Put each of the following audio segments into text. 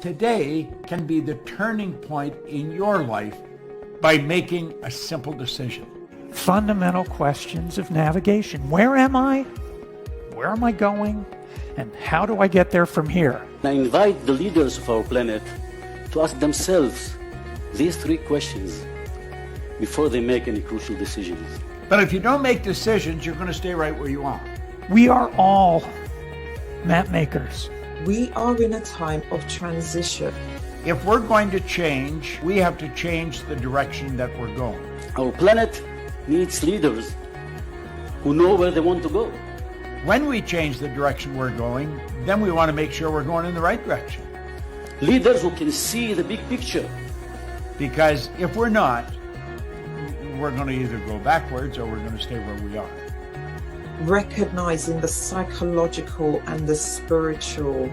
Today can be the turning point in your life by making a simple decision. Fundamental questions of navigation. Where am I? Where am I going? And how do I get there from here? I invite the leaders of our planet to ask themselves these three questions before they make any crucial decisions. But if you don't make decisions, you're going to stay right where you are. We are all map makers. We are in a time of transition. If we're going to change, we have to change the direction that we're going. Our planet needs leaders who know where they want to go. When we change the direction we're going, then we want to make sure we're going in the right direction. Leaders who can see the big picture. Because if we're not, we're going to either go backwards or we're going to stay where we are. Recognizing the psychological and the spiritual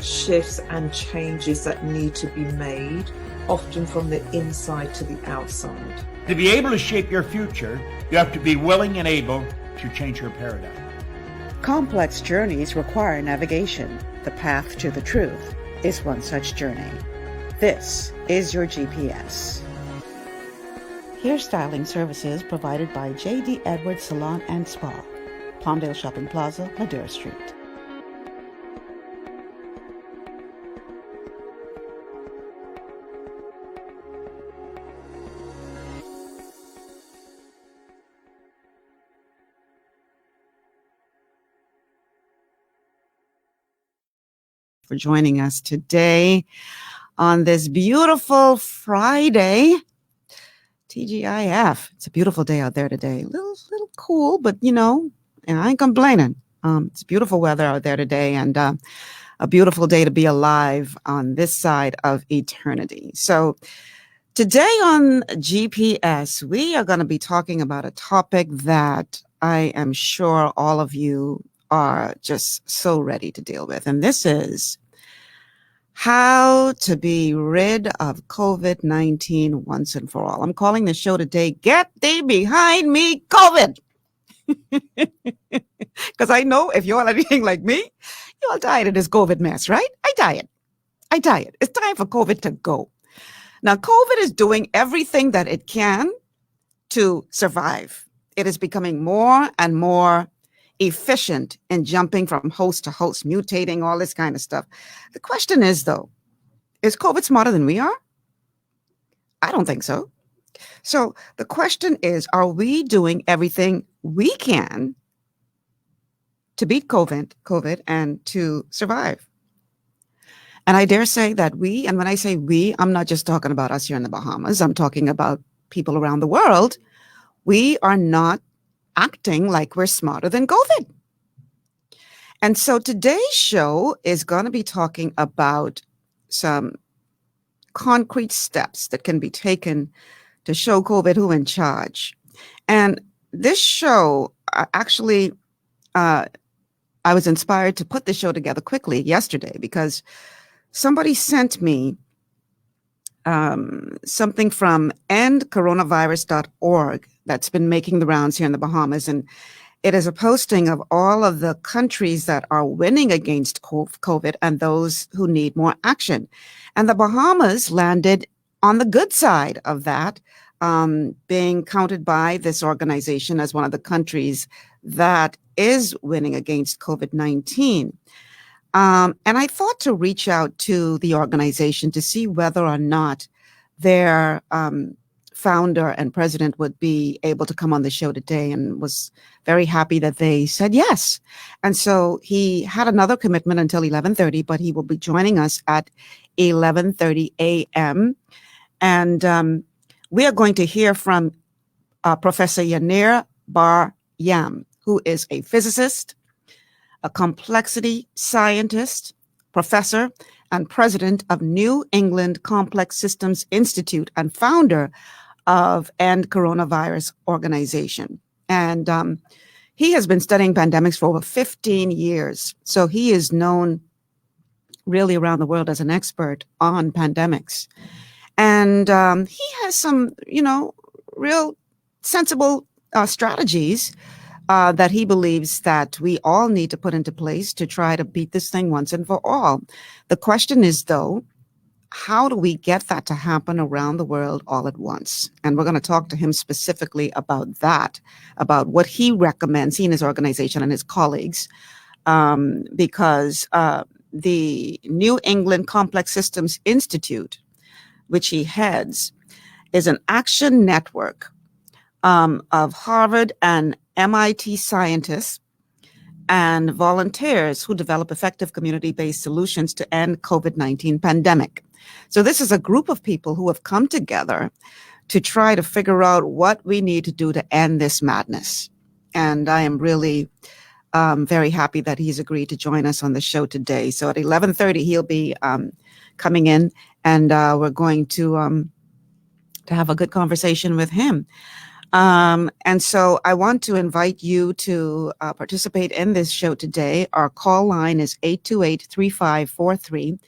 shifts and changes that need to be made, often from the inside to the outside. To be able to shape your future, you have to be willing and able to change your paradigm. Complex journeys require navigation. The path to the truth is one such journey. This is your GPS. Hairstyling services provided by J.D. Edwards Salon and Spa, Palmdale Shopping Plaza, Madera Street. For joining us today on this beautiful Friday. TGIF. It's a beautiful day out there today. A little cool, but and I ain't complaining. It's beautiful weather out there today, and a beautiful day to be alive on this side of eternity. So today on GPS, we are going to be talking about a topic that I am sure all of you are just so ready to deal with. And this is how to be rid of COVID-19 once and for all. I'm calling the show today, Get Thee Behind Me, COVID. Because I know if you're anything like me, you all tired of this COVID mess, right? I tired. It's time for COVID to go. Now, COVID is doing everything that it can to survive. It is becoming more and more efficient in jumping from host to host, mutating, all this kind of stuff. The question is, though, is COVID smarter than we are? I don't think so. So the question is, are we doing everything we can to beat COVID and to survive? And I dare say that we, and when I say we, I'm not just talking about us here in the Bahamas. I'm talking about people around the world. We are not acting like we're smarter than COVID. And so today's show is going to be talking about some concrete steps that can be taken to show COVID who in charge. And this show, actually, I was inspired to put this show together quickly yesterday because somebody sent me something from endcoronavirus.org that's been making the rounds here in the Bahamas. And it is a posting of all of the countries that are winning against COVID and those who need more action. And the Bahamas landed on the good side of that, being counted by this organization as one of the countries that is winning against COVID-19. And I thought to reach out to the organization to see whether or not their founder and president would be able to come on the show today, and was very happy that they said yes. And so he had another commitment until 11:30, but he will be joining us at 11:30 a.m. And we are going to hear from Professor Yanir Bar-Yam, who is a physicist, a complexity scientist, professor, and president of New England Complex Systems Institute and founder of End Coronavirus Organization. And he has been studying pandemics for over 15 years. So he is known really around the world as an expert on pandemics. And he has some, real sensible strategies that he believes that we all need to put into place to try to beat this thing once and for all. The question is, though, how do we get that to happen around the world all at once? And we're going to talk to him specifically about that, about what he recommends, he and his organization and his colleagues, because the New England Complex Systems Institute, which he heads, is an action network of Harvard and MIT scientists and volunteers who develop effective community-based solutions to end COVID-19 pandemic. So this is a group of people who have come together to try to figure out what we need to do to end this madness. And I am really very happy that he's agreed to join us on the show today. So at 11:30, he'll be coming in, and we're going to have a good conversation with him. And so I want to invite you to participate in this show today. Our call line is 828-3543.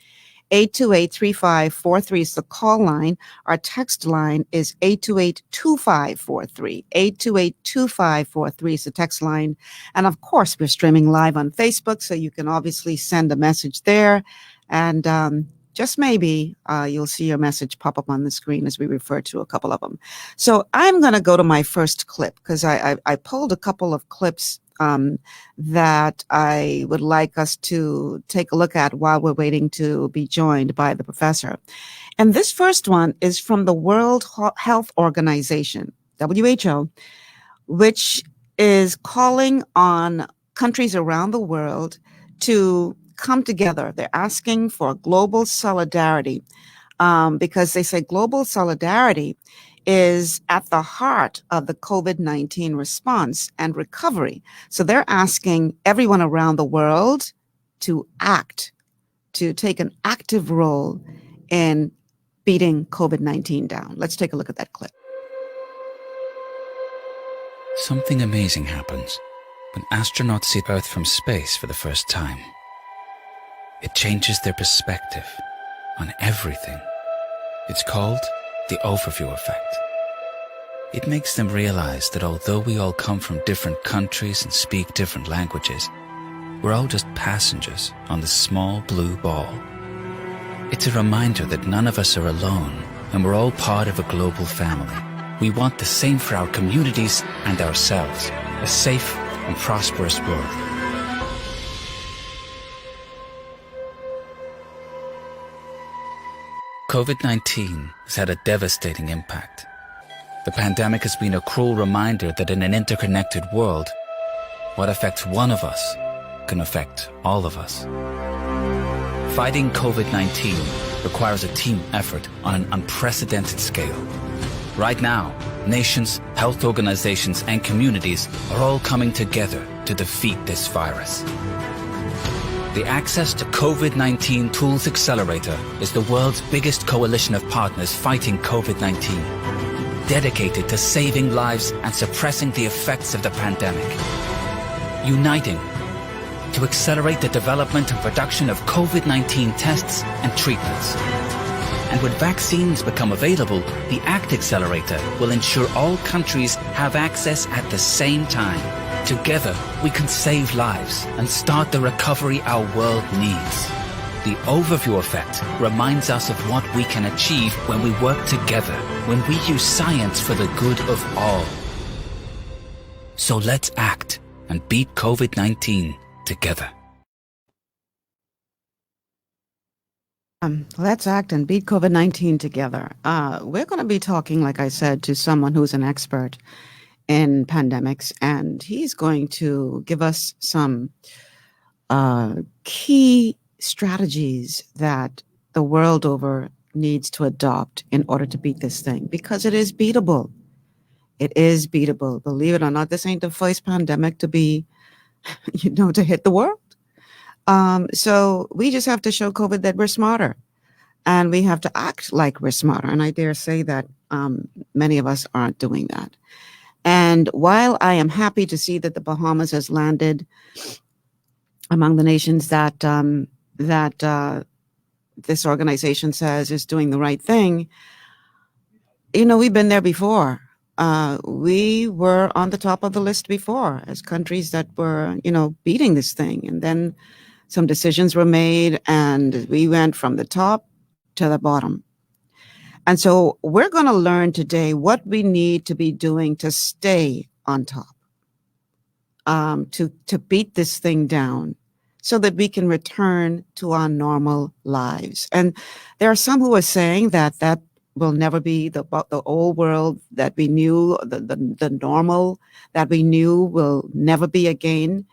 828-3543 is the call line. Our text line is 828-2543. 828-2543 is the text line. And of course, we're streaming live on Facebook, so you can obviously send a message there. And just maybe you'll see your message pop up on the screen as we refer to a couple of them. So I'm going to go to my first clip because I pulled a couple of clips that I would like us to take a look at while we're waiting to be joined by the professor. And this first one is from the World Health Organization, WHO, which is calling on countries around the world to come together. They're asking for global solidarity because they say global solidarity is at the heart of the COVID-19 response and recovery. So they're asking everyone around the world to act, to take an active role in beating COVID-19 down. Let's take a look at that clip. Something amazing happens when astronauts see Earth from space for the first time. It changes their perspective on everything. It's called the overview effect. It makes them realize that although we all come from different countries and speak different languages, we're all just passengers on the small blue ball. It's a reminder that none of us are alone and we're all part of a global family. We want the same for our communities and ourselves, a safe and prosperous world. COVID-19 has had a devastating impact. The pandemic has been a cruel reminder that in an interconnected world, what affects one of us can affect all of us. Fighting COVID-19 requires a team effort on an unprecedented scale. Right now, nations, health organizations, and communities are all coming together to defeat this virus. The Access to COVID-19 Tools Accelerator is the world's biggest coalition of partners fighting COVID-19, dedicated to saving lives and suppressing the effects of the pandemic. Uniting to accelerate the development and production of COVID-19 tests and treatments. And when vaccines become available, the ACT Accelerator will ensure all countries have access at the same time. Together, we can save lives and start the recovery our world needs. The overview effect reminds us of what we can achieve when we work together, when we use science for the good of all. So let's act and beat COVID-19 together. Let's act and beat COVID-19 together. We're going to be talking, like I said, to someone who's an expert in pandemics, and he's going to give us some key strategies that the world over needs to adopt in order to beat this thing, because it is beatable. It is beatable. Believe it or not, this ain't the first pandemic to be, to hit the world. So we just have to show COVID that we're smarter, and we have to act like we're smarter. And I dare say that many of us aren't doing that. And while I am happy to see that the Bahamas has landed among the nations that this organization says is doing the right thing, we've been there before. We were on the top of the list before as countries that were, beating this thing. And then some decisions were made, and we went from the top to the bottom. And so we're going to learn today what we need to be doing to stay on top, to beat this thing down so that we can return to our normal lives. And there are some who are saying that that will never be the old world that we knew, the normal that we knew will never be again,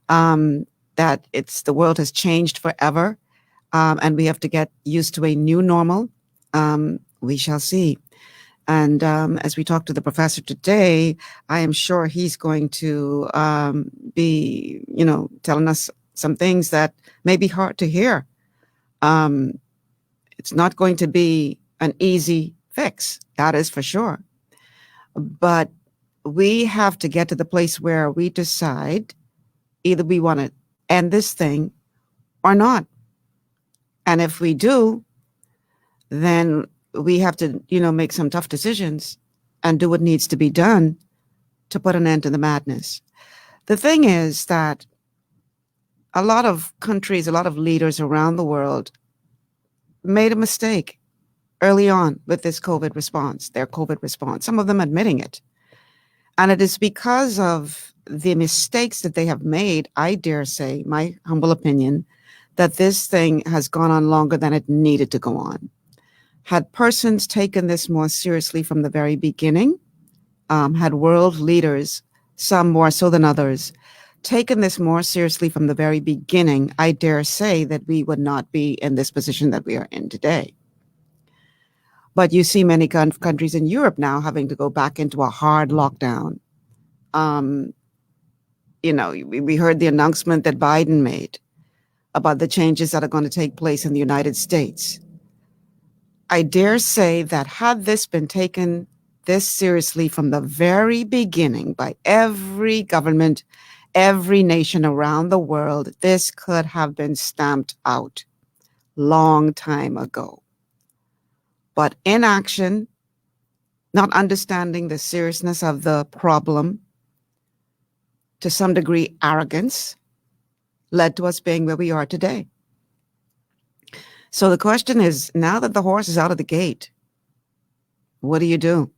that the world has changed forever, and we have to get used to a new normal. We shall see. And as we talk to the professor today, I am sure he's going to be, telling us some things that may be hard to hear. It's not going to be an easy fix, that is for sure. But we have to get to the place where we decide either we want to end this thing or not. And if we do, then we have to, make some tough decisions and do what needs to be done to put an end to the madness. The thing is that a lot of countries, a lot of leaders around the world made a mistake early on with this COVID response, their COVID response, some of them admitting it. And it is because of the mistakes that they have made, I dare say, my humble opinion, that this thing has gone on longer than it needed to go on. Had persons taken this more seriously from the very beginning, had world leaders, some more so than others, taken this more seriously from the very beginning, I dare say that we would not be in this position that we are in today. But you see many countries in Europe now having to go back into a hard lockdown. We heard the announcement that Biden made about the changes that are going to take place in the United States. I dare say that had this been taken this seriously from the very beginning by every government, every nation around the world, this could have been stamped out long time ago. But inaction, not understanding the seriousness of the problem, to some degree arrogance, led to us being where we are today. So the question is, now that the horse is out of the gate, what do you do?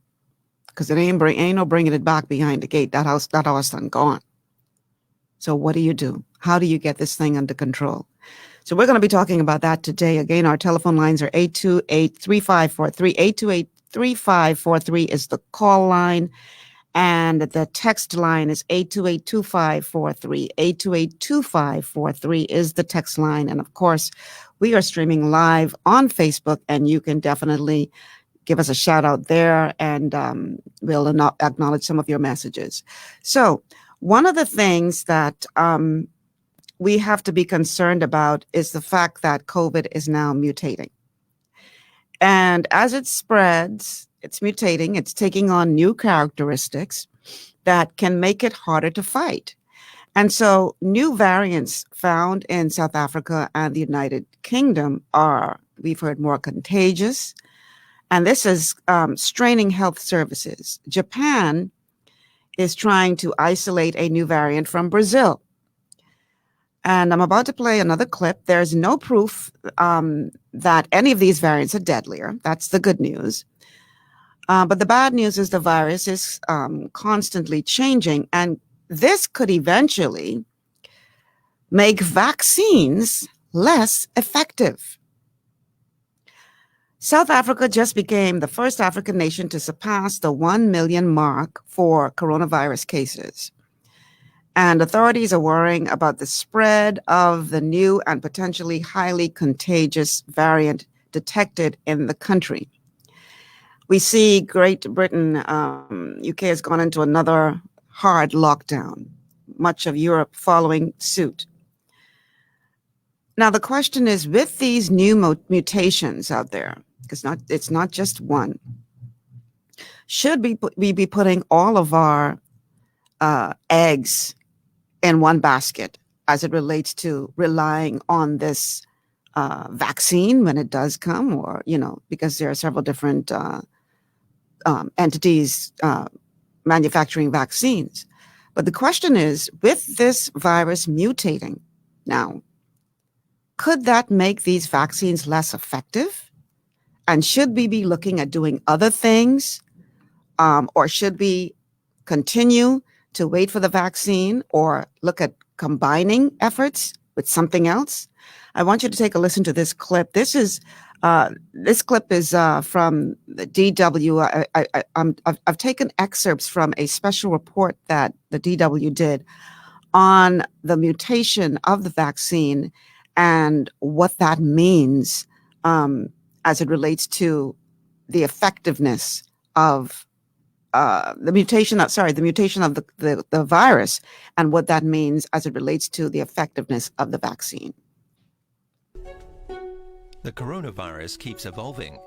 Because it ain't no bringing it back behind the gate. That horse done gone. So what do you do? How do you get this thing under control? So we're going to be talking about that today. Again, our telephone lines are 828-3543. 828-3543 is the call line. And the text line is 828-2543. 828-2543 is the text line. And of course, we are streaming live on Facebook, and you can definitely give us a shout out there, and we'll acknowledge some of your messages. So one of the things that we have to be concerned about is the fact that COVID is now mutating. And as it spreads, it's mutating, it's taking on new characteristics that can make it harder to fight. And so new variants found in South Africa and the United Kingdom are, we've heard, more contagious. And this is straining health services. Japan is trying to isolate a new variant from Brazil. And I'm about to play another clip. There's no proof that any of these variants are deadlier. That's the good news. But the bad news is the virus is constantly changing, and this could eventually make vaccines less effective. South Africa just became the first African nation to surpass the 1 million mark for coronavirus cases. And authorities are worrying about the spread of the new and potentially highly contagious variant detected in the country. We see Great Britain, UK has gone into another hard lockdown, much of Europe following suit. Now, the question is, with these new mutations out there, because it's not just one, should we be putting all of our eggs in one basket as it relates to relying on this vaccine when it does come, or, because there are several different entities manufacturing vaccines. But the question is, with this virus mutating now, could that make these vaccines less effective? And should we be looking at doing other things? Or should we continue to wait for the vaccine or look at combining efforts with something else? I want you to take a listen to this clip. This clip is from the DW. I've taken excerpts from a special report that the DW did on the mutation of the vaccine and what that means as it relates to the effectiveness of the mutation of the virus and what that means as it relates to the effectiveness of the vaccine. The coronavirus keeps evolving.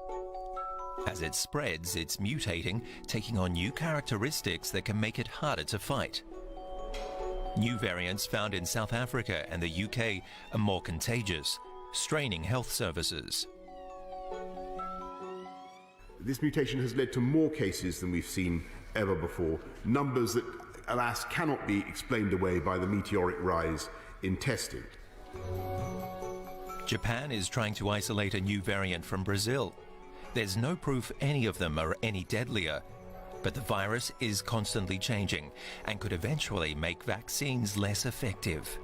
As it spreads, it's mutating, taking on new characteristics that can make it harder to fight. New variants found in South Africa and the UK are more contagious, straining health services. This mutation has led to more cases than we've seen ever before, numbers that, alas, cannot be explained away by the meteoric rise in testing. Japan is trying to isolate a new variant from Brazil. There's no proof any of them are any deadlier, but the virus is constantly changing and could eventually make vaccines less effective.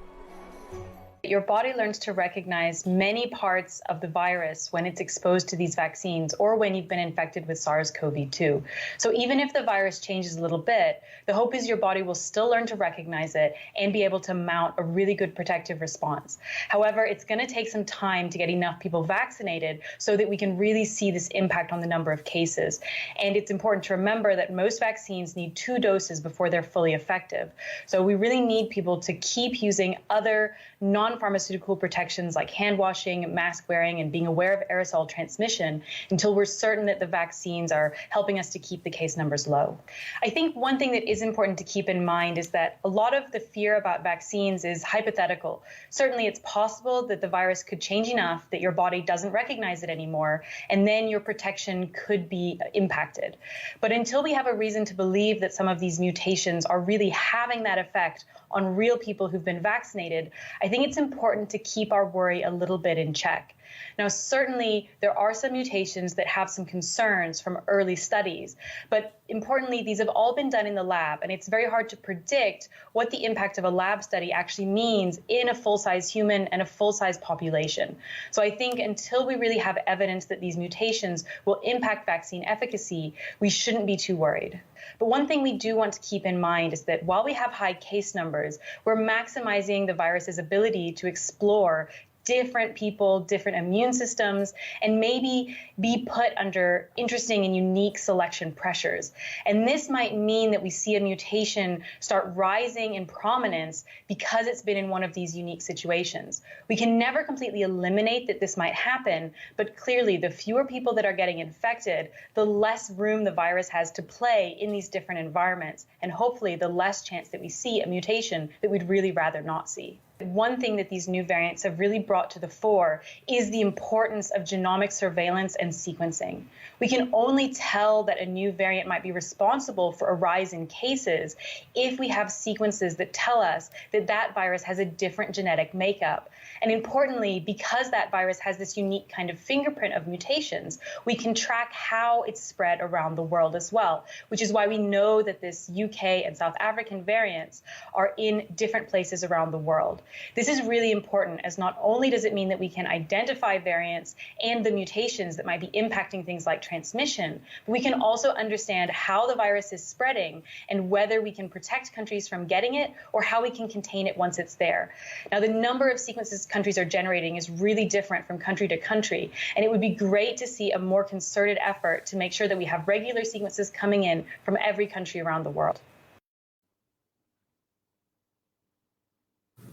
Your body learns to recognize many parts of the virus when it's exposed to these vaccines or when you've been infected with SARS-CoV-2. So even if the virus changes a little bit, the hope is your body will still learn to recognize it and be able to mount a really good protective response. However, it's going to take some time to get enough people vaccinated so that we can really see this impact on the number of cases. And it's important to remember that most vaccines need 2 doses before they're fully effective. So we really need people to keep using other non-pharmaceutical protections like hand washing, mask wearing, and being aware of aerosol transmission until we're certain that the vaccines are helping us to keep the case numbers low. I think one thing that is important to keep in mind is that a lot of the fear about vaccines is hypothetical. Certainly it's possible that the virus could change enough that your body doesn't recognize it anymore, and then your protection could be impacted. But until we have a reason to believe that some of these mutations are really having that effect on real people who've been vaccinated, I think it's important to keep our worry a little bit in check. Now, certainly there are some mutations that have some concerns from early studies, but importantly, these have all been done in the lab, and it's very hard to predict what the impact of a lab study actually means in a full-size human and a full-size population. So I think until we really have evidence that these mutations will impact vaccine efficacy, we shouldn't be too worried. But one thing we do want to keep in mind is that while we have high case numbers, we're maximizing the virus's ability to explore different people, different immune systems, and maybe be put under interesting and unique selection pressures. And this might mean that we see a mutation start rising in prominence because it's been in one of these unique situations. We can never completely eliminate that this might happen, but clearly the fewer people that are getting infected, the less room the virus has to play in these different environments, and hopefully the less chance that we see a mutation that we'd really rather not see. One thing that these new variants have really brought to the fore is the importance of genomic surveillance and sequencing. We can only tell that a new variant might be responsible for a rise in cases if we have sequences that tell us that that virus has a different genetic makeup. And importantly, because that virus has this unique kind of fingerprint of mutations, we can track how it's spread around the world as well, which is why we know that this UK and South African variants are in different places around the world. This is really important, as not only does it mean that we can identify variants and the mutations that might be impacting things like transmission, but we can also understand how the virus is spreading and whether we can protect countries from getting it or how we can contain it once it's there. Now, the number of sequences countries are generating is really different from country to country, and it would be great to see a more concerted effort to make sure that we have regular sequences coming in from every country around the world.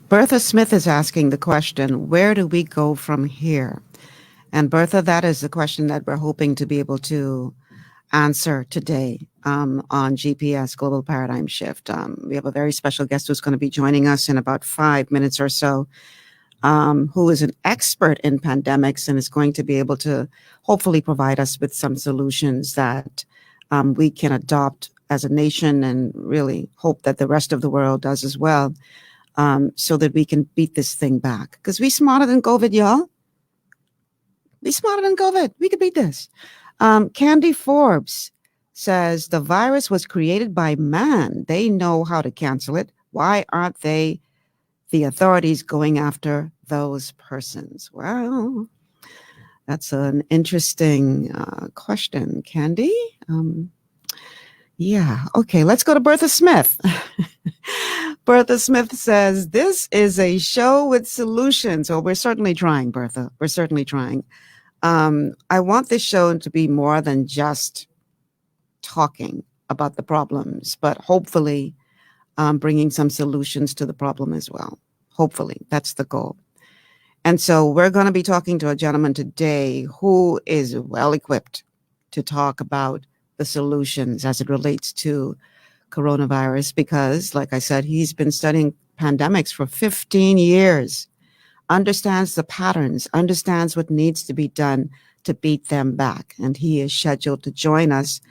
Bertha Smith is asking the question, where do we go from here? And Bertha, that is the question that we're hoping to be able to answer today on GPS Global Paradigm Shift. We have a very special guest who's going to be joining us in about 5 minutes or so, who is an expert in pandemics and is going to be able to hopefully provide us with some solutions that we can adopt as a nation and really hope that the rest of the world does as well. So that we can beat this thing back. Because we smarter than COVID, y'all. Be smarter than COVID. We could beat this. Candy Forbes says the virus was created by man. They know how to cancel it. Why aren't the authorities going after those persons? Well, that's an interesting question, Candy. Yeah. Okay, let's go to Bertha Smith. Bertha Smith says, this is a show with solutions. Oh, we're certainly trying, Bertha. We're certainly trying. I want this show to be more than just talking about the problems, but hopefully bringing some solutions to the problem as well. Hopefully, that's the goal. And so we're going to be talking to a gentleman today who is well equipped to talk about the solutions as it relates to coronavirus, because, like I said, he's been studying pandemics for 15 years, understands the patterns, understands what needs to be done to beat them back. And he is scheduled to join us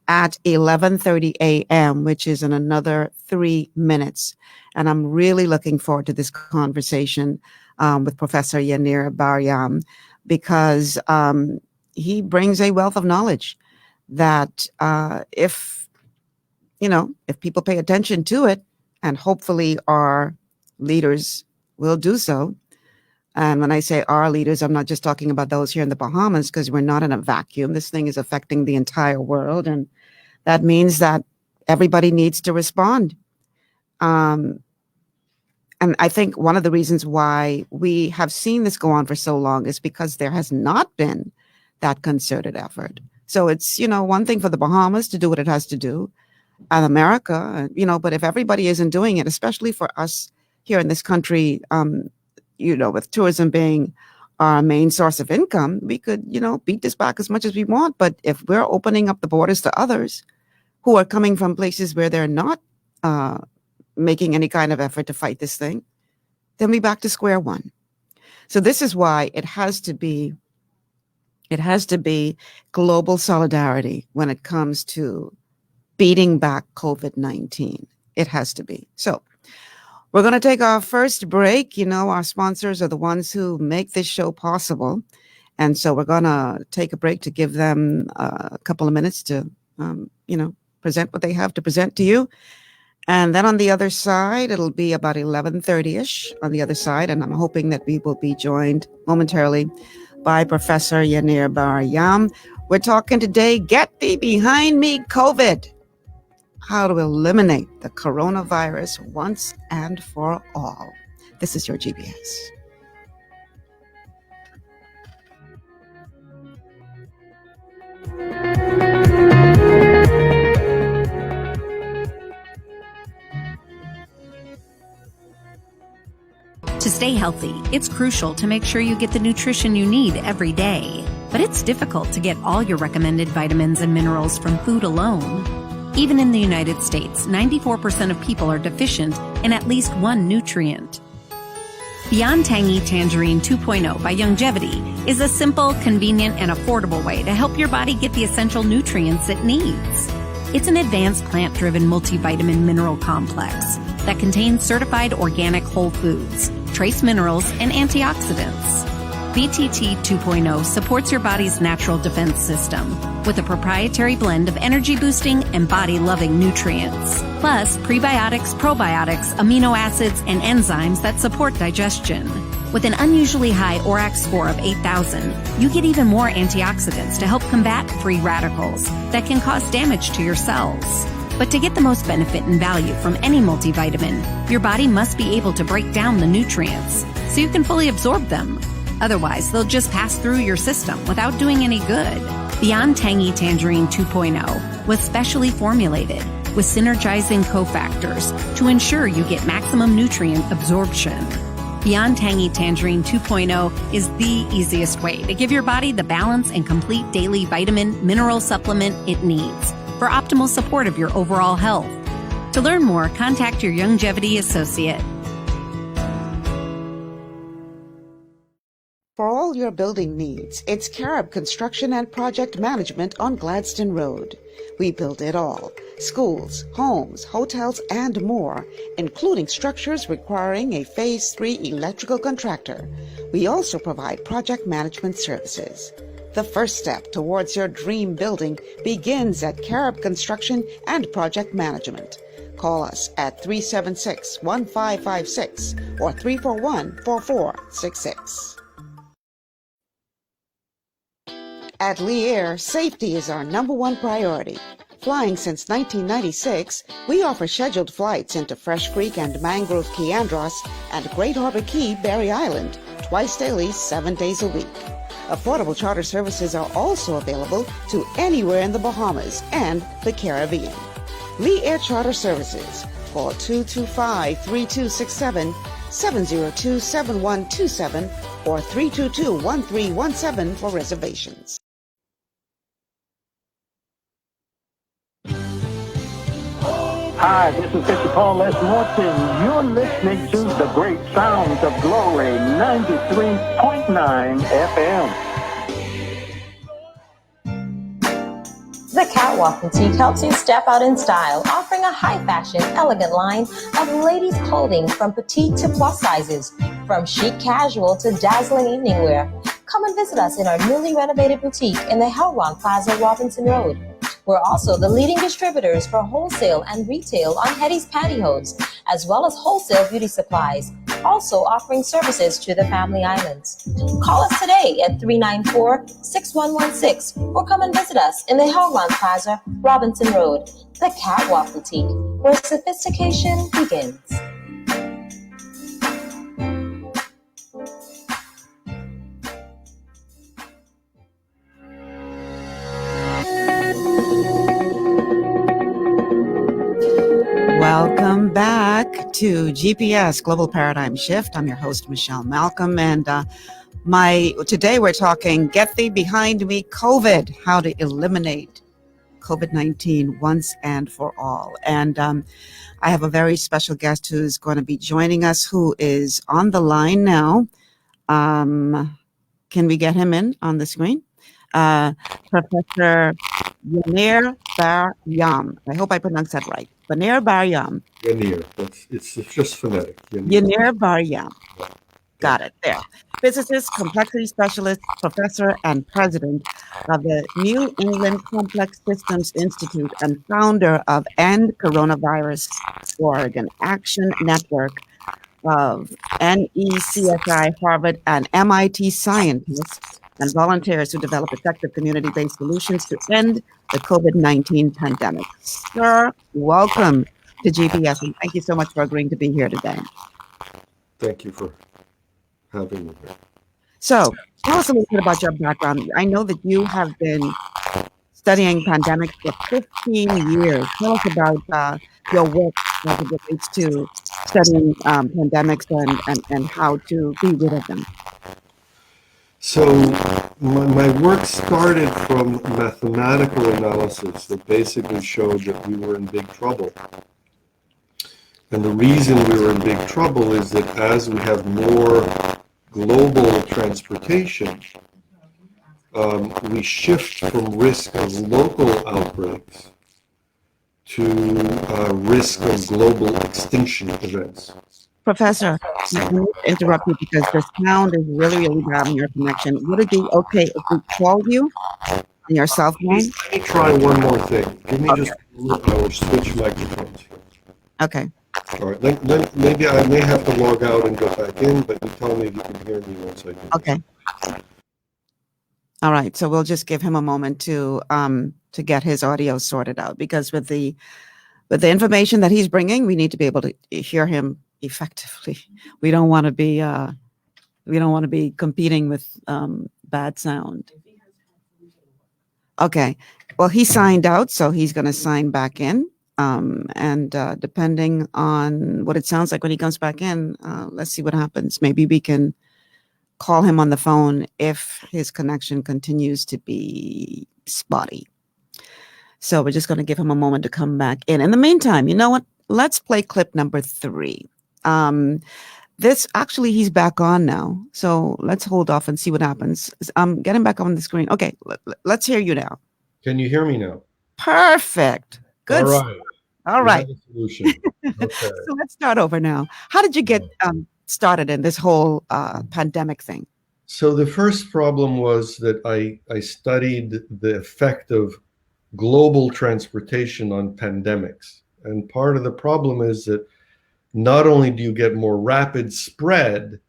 at 11:30 a.m., which is in another 3 minutes. And I'm really looking forward to this conversation with Professor Yanir Bar-Yam, because he brings a wealth of knowledge that if people pay attention to it, and hopefully our leaders will do so. And when I say our leaders, I'm not just talking about those here in the Bahamas, because we're not in a vacuum. This thing is affecting the entire world. And that means that everybody needs to respond. And I think one of the reasons why we have seen this go on for so long is because there has not been that concerted effort. So it's, one thing for the Bahamas to do what it has to do, and America, but if everybody isn't doing it, especially for us here in this country, with tourism being our main source of income, we could, beat this back as much as we want. But if we're opening up the borders to others who are coming from places where they're not making any kind of effort to fight this thing, then we're back to square one. So this is why it has to be global solidarity when it comes to beating back COVID-19. It has to be. So we're going to take our first break. Our sponsors are the ones who make this show possible. And so we're going to take a break to give them a couple of minutes to, present what they have to present to you. And then on the other side, it'll be about 11:30-ish on the other side. And I'm hoping that we will be joined momentarily by Professor Yanir Bar-Yam. We're talking today, Get Thee Behind Me, COVID. How to eliminate the coronavirus once and for all. This is your GBS. To stay healthy, it's crucial to make sure you get the nutrition you need every day. But it's difficult to get all your recommended vitamins and minerals from food alone. Even in the United States, 94% of people are deficient in at least one nutrient. Beyond Tangy Tangerine 2.0 by Youngevity is a simple, convenient, and affordable way to help your body get the essential nutrients it needs. It's an advanced plant-driven multivitamin mineral complex that contains certified organic whole foods, trace minerals, and antioxidants. BTT 2.0 supports your body's natural defense system with a proprietary blend of energy-boosting and body-loving nutrients, plus prebiotics, probiotics, amino acids, and enzymes that support digestion. With an unusually high ORAC score of 8,000, you get even more antioxidants to help combat free radicals that can cause damage to your cells. But to get the most benefit and value from any multivitamin, your body must be able to break down the nutrients so you can fully absorb them. Otherwise, they'll just pass through your system without doing any good. Beyond Tangy Tangerine 2.0 was specially formulated with synergizing cofactors to ensure you get maximum nutrient absorption. Beyond Tangy Tangerine 2.0 is the easiest way to give your body the balance and complete daily vitamin mineral supplement it needs for optimal support of your overall health. To learn more, contact your Youngevity associate. For all your building needs, it's Carib Construction and Project Management on Gladstone Road. We build it all. schools, homes, hotels, and more, including structures requiring a Phase 3 electrical contractor. We also provide project management services. The first step towards your dream building begins at Carib Construction and Project Management. Call us at 376-1556 or 341-4466. At Lee Air, safety is our #1 priority. Flying since 1996, we offer scheduled flights into Fresh Creek and Mangrove Key Andros and Great Harbor Key, Berry Island, twice daily, 7 days a week. Affordable charter services are also available to anywhere in the Bahamas and the Caribbean. Lee Air Charter Services. Call 225-3267, 702-7127, or 322-1317 for reservations. Hi, this is Bishop Paul S. Morton. You're listening to the great sounds of glory, 93.9 FM. The Catwalk Boutique helps you step out in style, offering a high-fashion, elegant line of ladies' clothing from petite to plus sizes, from chic casual to dazzling evening wear. Come and visit us in our newly renovated boutique in the Helron Plaza, Robinson Road. We're also the leading distributors for wholesale and retail on Hetty's pantyhose, as well as wholesale beauty supplies, also offering services to the Family Islands. Call us today at 394-6116 or come and visit us in the Helron Plaza, Robinson Road, the Catwalk Boutique, where sophistication begins. Welcome back to GPS Global Paradigm Shift. I'm your host, Michelle Malcolm, and today we're talking Get Thee Behind Me COVID, how to eliminate COVID-19 once and for all. And I have a very special guest who's going to be joining us, who is on the line now. Can we get him in on the screen? Professor Yaneer Bar-Yam. I hope I pronounced that right. Yaneer Bar-Yam. Yaneer. It's just phonetic. Yaneer Bar-Yam. Got it. There. Physicist, complexity specialist, professor, and president of the New England Complex Systems Institute and founder of End Coronavirus.org, an action network of NECSI, Harvard, and MIT scientists and volunteers who develop effective community-based solutions to end the COVID-19 pandemic. Sir, welcome to GPS, and thank you so much for agreeing to be here today. Thank you for having me here. So, tell us a little bit about your background. I know that you have been studying pandemics for 15 years. Tell us about your work as it relates to studying pandemics and how to be rid of them. So my work started from mathematical analysis that basically showed that we were in big trouble. And the reason we were in big trouble is that as we have more global transportation, we shift from risk of local outbreaks to risk of global extinction events. Professor, let me interrupt you because the sound is really, really bad on your connection. Would it be okay if we call you on your cell phone? Let me try one more thing. Give me just a minute. I will switch microphones here. Okay. All right. Maybe I may have to log out and go back in, but you tell me if you can hear me once I do. Okay. All right. So we'll just give him a moment to get his audio sorted out, because with the information that he's bringing, we need to be able to hear him effectively. We don't want to be competing with bad sound. Okay. Well, he signed out, so he's going to sign back in. And depending on what it sounds like when he comes back in, let's see what happens. Maybe we can call him on the phone if his connection continues to be spotty. So we're just going to give him a moment to come back in. In the meantime, you know what? Let's play clip number 3. He's back on now. So let's hold off and see what happens. Get him back on the screen. Okay, let's hear you now. Can you hear me now? Perfect. Good. All right. All We right. have a solution. Okay. So let's start over now. How did you get started in this whole pandemic thing? So the first problem was that I studied the effect of global transportation on pandemics. And part of the problem is that not only do you get more rapid spread,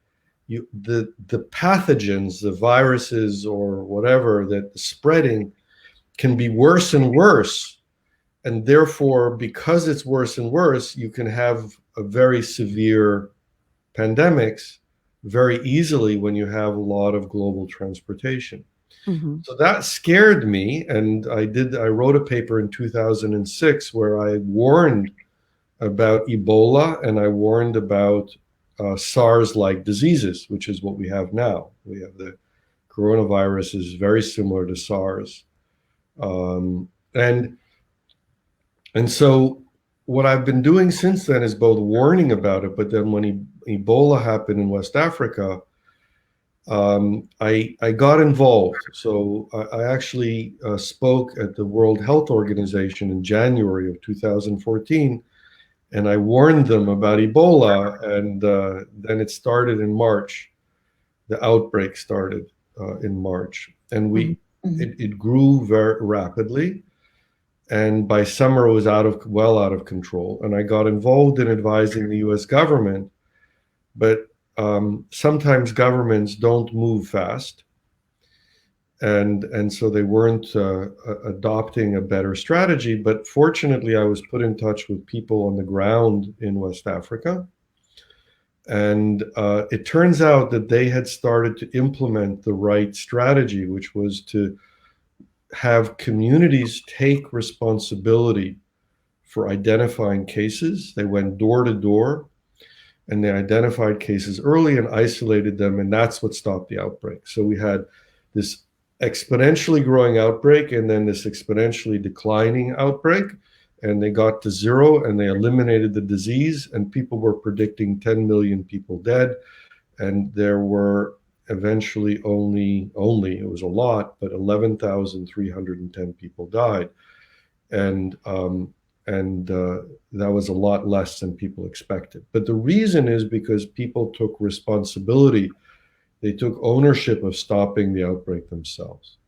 the pathogens, the viruses or whatever that is spreading can be worse and worse. And therefore, because it's worse and worse, you can have a very severe pandemics very easily when you have a lot of global transportation. Mm-hmm. So that scared me, and I wrote a paper in 2006 where I warned about Ebola and I warned about SARS-like diseases, which is what we have now. We have the coronavirus is very similar to SARS. And so what I've been doing since then is both warning about it, but then when Ebola happened in West Africa, I got involved. So I actually spoke at the World Health Organization in January of 2014, and I warned them about Ebola, and then it started in March. The outbreak started in March, and it grew very rapidly. And by summer, it was well out of control. And I got involved in advising the U.S. government, but sometimes governments don't move fast, and so they weren't adopting a better strategy. But fortunately, I was put in touch with people on the ground in West Africa, and it turns out that they had started to implement the right strategy, which was to have communities take responsibility for identifying cases. They went door to door and they identified cases early and isolated them, and that's what stopped the outbreak. So we had this exponentially growing outbreak and then this exponentially declining outbreak, and they got to zero and they eliminated the disease, and people were predicting 10 million people dead, and there were eventually only it was a lot, but 11,310 people died, and that was a lot less than people expected. But the reason is because people took responsibility. They took ownership of stopping the outbreak themselves.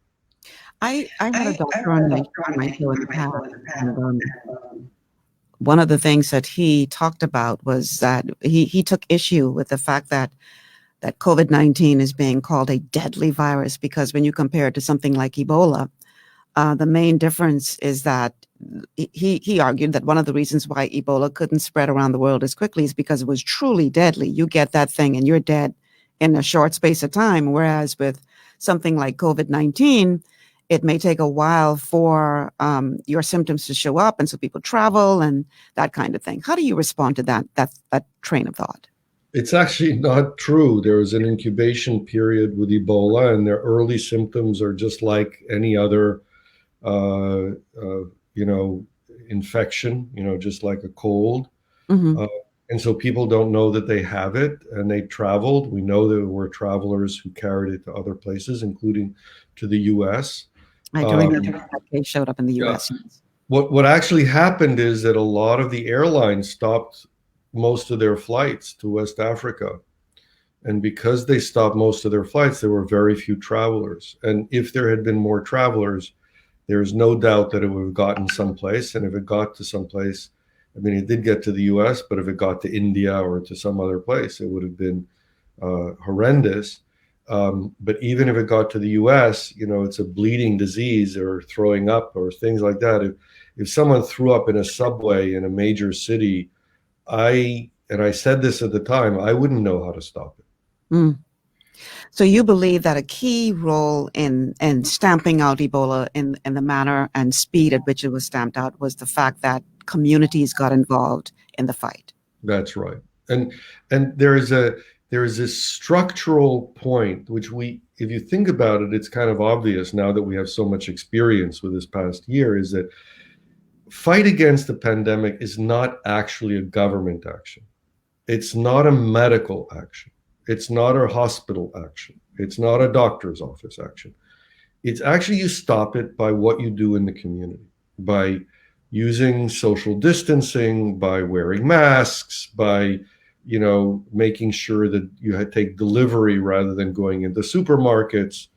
I had a doctor on my show in the past, and one of the things that he talked about was that he took issue with the fact that COVID-19 is being called a deadly virus, because when you compare it to something like Ebola, the main difference is that he argued that one of the reasons why Ebola couldn't spread around the world as quickly is because it was truly deadly. You get that thing and you're dead in a short space of time, whereas with something like COVID-19, it may take a while for your symptoms to show up, and so people travel and that kind of thing. How do you respond to that train of thought? It's actually not true. There is an incubation period with Ebola, and their early symptoms are just like any other, infection, just like a cold. Mm-hmm. And so people don't know that they have it, and they traveled. We know there were travelers who carried it to other places, including to the U.S. I do remember that case showed up in the U.S. What actually happened is that a lot of the airlines stopped most of their flights to West Africa. And because they stopped most of their flights, there were very few travelers. And if there had been more travelers, there is no doubt that it would have gotten someplace. And if it got to someplace, I mean, it did get to the US, but if it got to India or to some other place, it would have been horrendous. But even if it got to the US, it's a bleeding disease or throwing up or things like that. If someone threw up in a subway in a major city, I said this at the time, I wouldn't know how to stop it. Mm. So you believe that a key role in stamping out Ebola in the manner and speed at which it was stamped out was the fact that communities got involved in the fight. That's right. And there is this structural point, which if you think about it, it's kind of obvious now that we have so much experience with this past year, is that fight against the pandemic is not actually a government action. It's not a medical action. It's not a hospital action. It's not a doctor's office action. It's actually you stop it by what you do in the community, by using social distancing, by wearing masks, by making sure that you take delivery rather than going into supermarkets,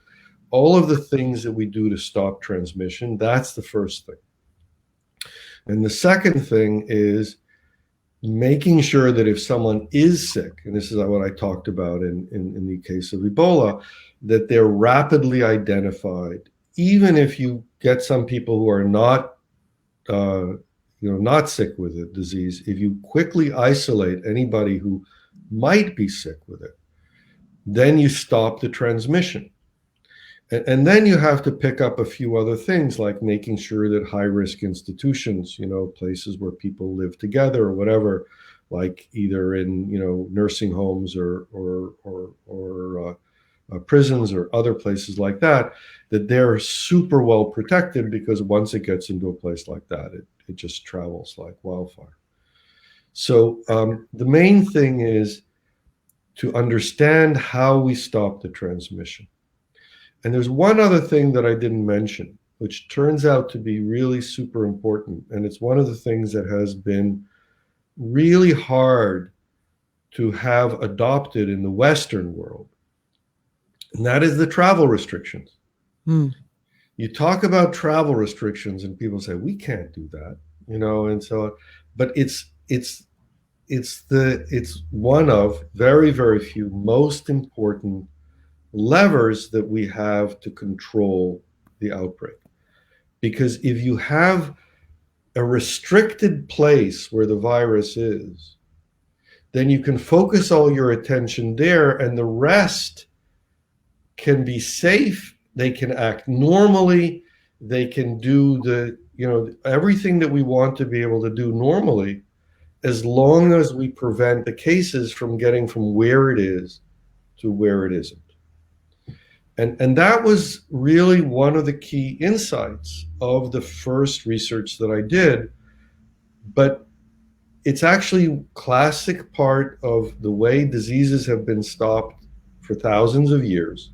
all of the things that we do to stop transmission. That's the first thing. And the second thing is making sure that if someone is sick, and this is what I talked about in the case of Ebola, that they're rapidly identified. Even if you get some people who are not not sick with the disease, if you quickly isolate anybody who might be sick with it, then you stop the transmission. And then you have to pick up a few other things, like making sure that high-risk institutions, places where people live together or whatever, like either in nursing homes or prisons or other places like that, that they're super well protected, because once it gets into a place like that, it just travels like wildfire. So the main thing is to understand how we stop the transmission. And there's one other thing that I didn't mention, which turns out to be really super important. And it's one of the things that has been really hard to have adopted in the Western world. And that is the travel restrictions. You talk about travel restrictions and people say, we can't do that, and so, but it's one of very, very few most important levers that we have to control the outbreak. Because if you have a restricted place where the virus is, then you can focus all your attention there, and the rest can be safe. They can act normally. They can do everything that we want to be able to do normally, as long as we prevent the cases from getting from where it is to where it isn't. And that was really one of the key insights of the first research that I did. But it's actually classic part of the way diseases have been stopped for thousands of years,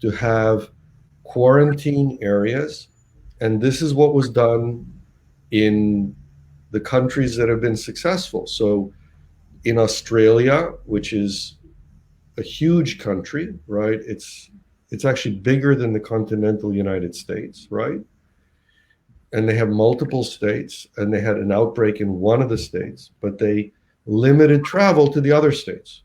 to have quarantine areas. And this is what was done in the countries that have been successful. So in Australia, which is a huge country, right? It's actually bigger than the continental United States, right? And they have multiple states, and they had an outbreak in one of the states, but they limited travel to the other states.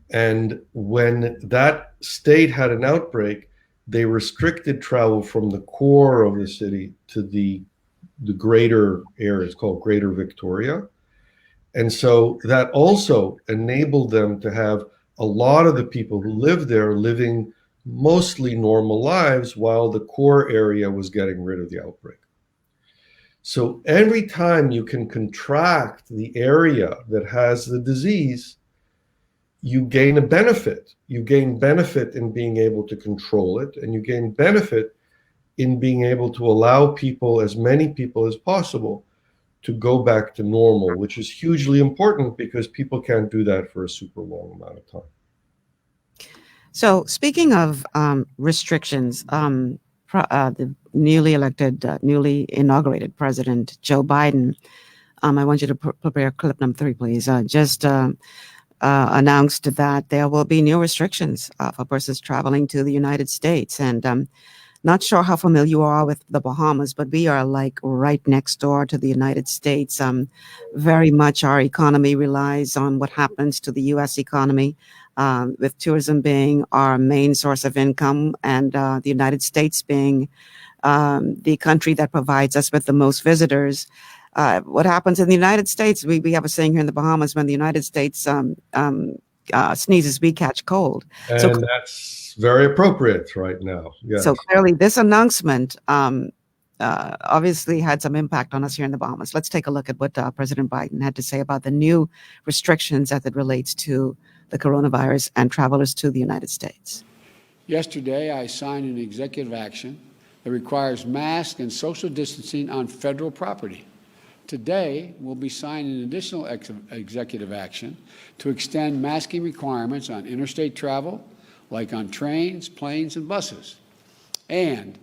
And when that state had an outbreak, they restricted travel from the core of the city to the greater area. It's called Greater Victoria. And so that also enabled them to have a lot of the people who live there living mostly normal lives, while the core area was getting rid of the outbreak. So every time you can contract the area that has the disease, you gain a benefit. You gain benefit in being able to control it, and you gain benefit in being able to allow people, as many people as possible, to go back to normal, which is hugely important, because people can't do that for a super long amount of time. So speaking of restrictions, the newly inaugurated President Joe Biden, I want you to prepare clip number 3, please, just announced that there will be new restrictions for persons traveling to the United States. And not sure how familiar you are with the Bahamas, but we are like right next door to the United States. Very much our economy relies on what happens to the U.S. economy, with tourism being our main source of income, and the United States being the country that provides us with the most visitors. What happens in the United States, we have a saying here in the Bahamas, when the United States sneezes, we catch cold. And so that's very appropriate right now. Yes. So clearly this announcement obviously had some impact on us here in the Bahamas. Let's take a look at what President Biden had to say about the new restrictions as it relates to the coronavirus and travelers to the United States. Yesterday, I signed an executive action that requires masks and social distancing on federal property. Today, we'll be signing an additional executive action to extend masking requirements on interstate travel, like on trains, planes, and buses. And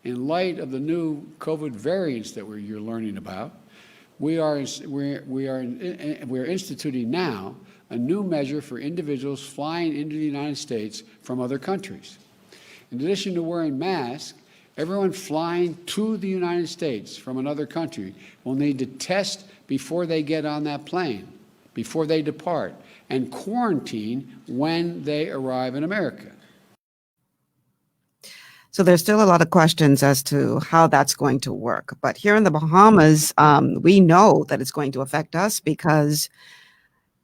in light of the new COVID variants that you're learning about, we're instituting now a new measure for individuals flying into the United States from other countries. In addition to wearing masks, everyone flying to the United States from another country will need to test before they get on that plane, before they depart, and quarantine when they arrive in America. So there's still a lot of questions as to how that's going to work. But here in the Bahamas, we know that it's going to affect us because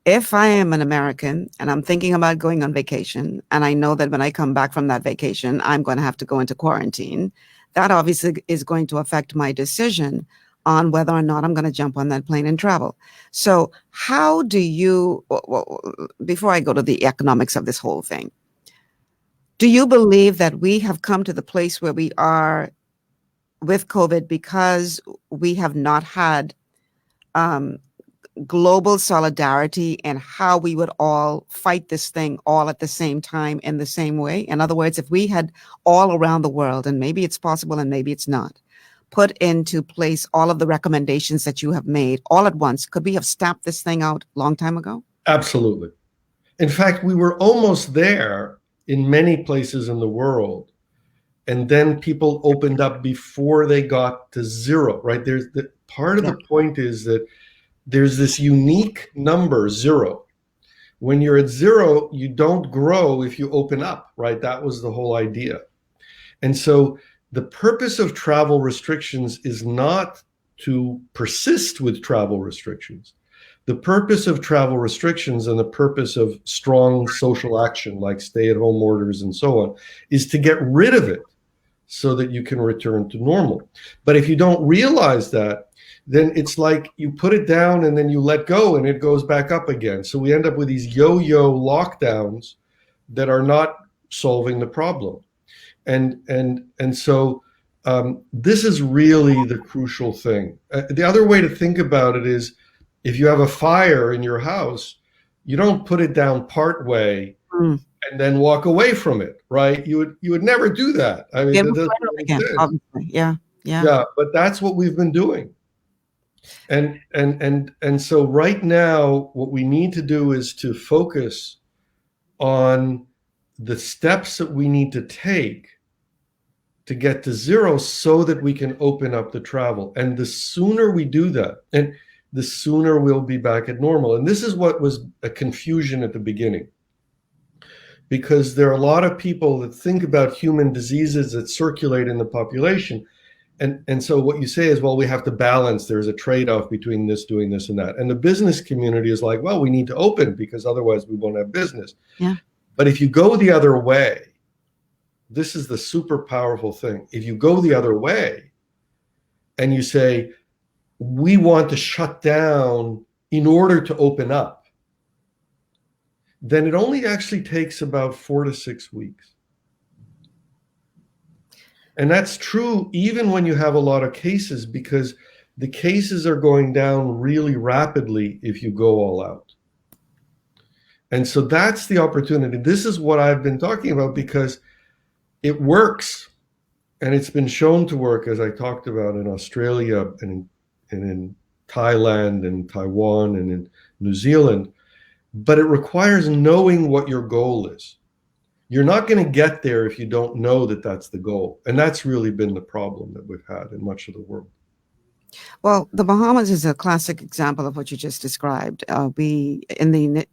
if I am an American and I'm thinking about going on vacation, and I know that when I come back from that vacation, I'm going to have to go into quarantine, that obviously is going to affect my decision on whether or not I'm going to jump on that plane and travel. So how do you, before I go to the economics of this whole thing, do you believe that we have come to the place where we are with COVID because we have not had global solidarity and how we would all fight this thing all at the same time in the same way? In other words, if we had all around the world, and maybe it's possible and maybe it's not, put into place all of the recommendations that you have made all at once, could we have stamped this thing out a long time ago? Absolutely. In fact, we were almost there in many places in the world. And then people opened up before they got to zero, right? There's the part of the point is that there's this unique number, zero. When you're at zero, you don't grow if you open up, right? That was the whole idea. And so the purpose of travel restrictions is not to persist with travel restrictions. The purpose of travel restrictions and the purpose of strong social action like stay-at-home orders and so on is to get rid of it so that you can return to normal. But if you don't realize that, then it's like you put it down and then you let go and it goes back up again. So we end up with these yo-yo lockdowns that are not solving the problem. And so this is really the crucial thing. The other way to think about it is, if you have a fire in your house, you don't put it down part way and then walk away from it, right? You would never do that. I mean, that doesn't make sense. Obviously. Yeah. But that's what we've been doing. And so right now, what we need to do is to focus on the steps that we need to take to get to zero so that we can open up the travel. And the sooner we do that, and the sooner we'll be back at normal. And this is what was a confusion at the beginning, because there are a lot of people that think about human diseases that circulate in the population. And so what you say is, well, we have to balance. There's a trade-off between this, doing this and that. And the business community is like, well, we need to open because otherwise we won't have business. Yeah. But if you go the other way, this is the super powerful thing. If you go the other way and you say, we want to shut down in order to open up, then it only actually takes about 4 to 6 weeks. And that's true even when you have a lot of cases, because the cases are going down really rapidly if you go all out. And so that's the opportunity. This is what I've been talking about because it works. And it's been shown to work, as I talked about, in Australia and in Thailand and Taiwan and in New Zealand, but it requires knowing what your goal is. You're not going to get there if you don't know that that's the goal. And that's really been the problem that we've had in much of the world. Well, the Bahamas is a classic example of what you just described. We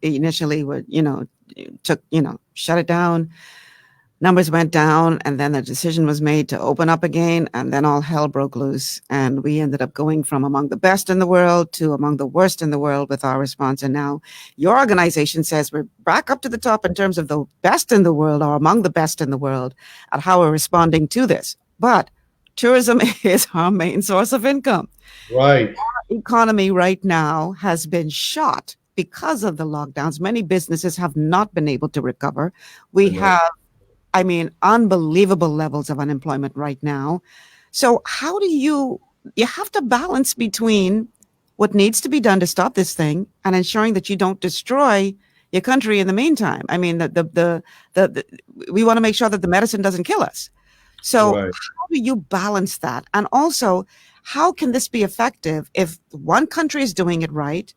initially were, shut it down. Numbers went down, and then the decision was made to open up again, and then all hell broke loose. And we ended up going from among the best in the world to among the worst in the world with our response. And now your organization says we're back up to the top in terms of the best in the world or among the best in the world at how we're responding to this. But tourism is our main source of income. Right. Our economy right now has been shot because of the lockdowns. Many businesses have not been able to recover. We have unbelievable levels of unemployment right now. So how do you have to balance between what needs to be done to stop this thing and ensuring that you don't destroy your country in the meantime? I mean, we want to make sure that the medicine doesn't kill us. So Right. how do you balance that? And also, how can this be effective if one country is doing it right,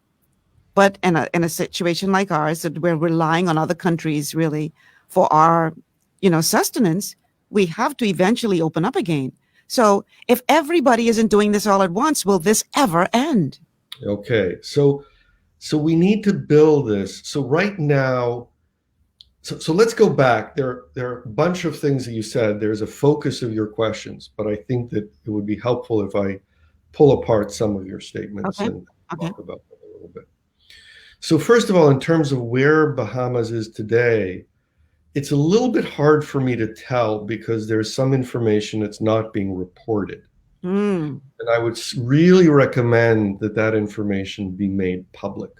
but in a situation like ours, that we're relying on other countries really for our, sustenance, we have to eventually open up again. So if everybody isn't doing this all at once, will this ever end? Okay, so we need to build this. So right now, so let's go back. There are a bunch of things that you said. There's a focus of your questions, but I think that it would be helpful if I pull apart some of your statements and talk about them a little bit. So first of all, in terms of where Bahamas is today, it's a little bit hard for me to tell because there's some information that's not being reported. And I would really recommend that information be made public.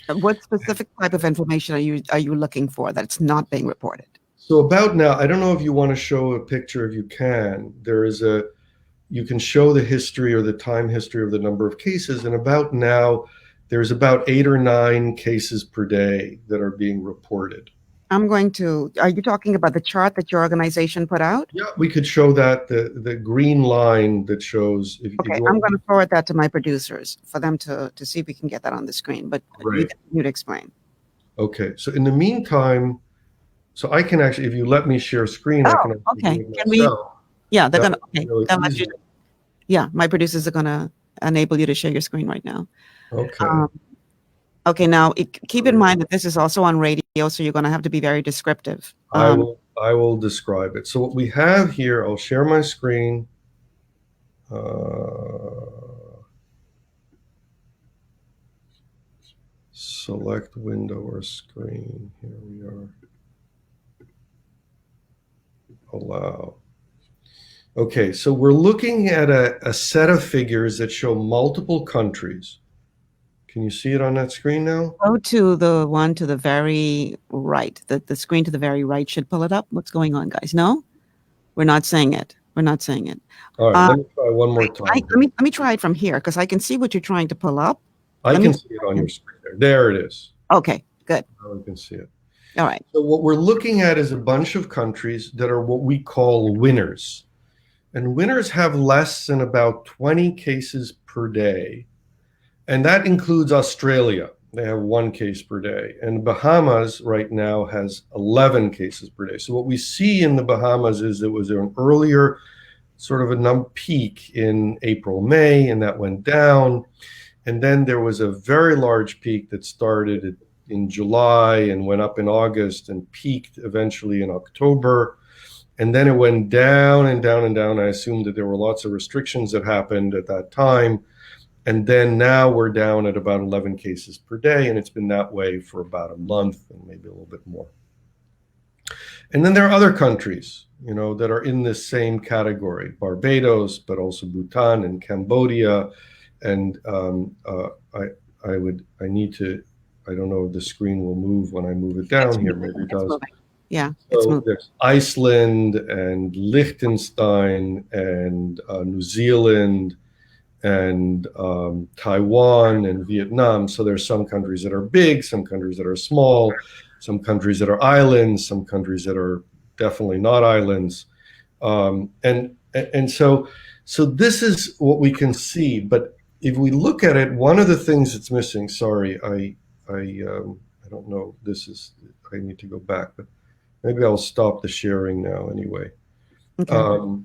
What specific type of information are you looking for that's not being reported? So about now, I don't know if you want to show a picture. If you can, you can show the history or the time history of the number of cases. And about now, there's about 8 or 9 cases per day that are being reported. Are you talking about the chart that your organization put out? Yeah, we could show that, the green line that shows. Okay, I'm going to forward that to my producers for them to see if we can get that on the screen, but you'd explain. Okay, so in the meantime, so I can actually, if you let me share screen, I can okay. do it Can we? myself. Yeah, they're going to, Really yeah, my producers are going to enable you to share your screen right now. Okay. Okay, now keep in mind that this is also on radio, so you're going to have to be very descriptive. I will describe it. So what we have here, I'll share my screen. Select window or screen. Here we are. Allow. Okay, so we're looking at a set of figures that show multiple countries. Can you see it on that screen now? Go to the one to the very right. The screen to the very right should pull it up. What's going on, guys? No? We're not saying it. We're not saying it. All right, let me try one more time. Let me try it from here because I can see what you're trying to pull up. I can see it on your screen there. There it is. Okay, good. Now we can see it. All right. So what we're looking at is a bunch of countries that are what we call winners. And winners have less than about 20 cases per day. And that includes Australia. They have 1 case per day. And Bahamas right now has 11 cases per day. So what we see in the Bahamas is there was an earlier sort of a peak in April, May, and that went down. And then there was a very large peak that started in July and went up in August and peaked eventually in October. And then it went down and down and down. I assume that there were lots of restrictions that happened at that time. And then now we're down at about 11 cases per day, and it's been that way for about a month and maybe a little bit more. And then there are other countries, that are in this same category, Barbados, but also Bhutan and Cambodia. And I don't know if the screen will move when I move it down here. Maybe it does. Yeah. So there's Iceland and Liechtenstein and New Zealand and Taiwan and Vietnam. So there's some countries that are big, some countries that are small, some countries that are islands, some countries that are definitely not islands. And so this is what we can see. But if we look at it, one of the things that's missing, sorry, I don't know, I need to go back, but maybe I'll stop the sharing now anyway. Okay.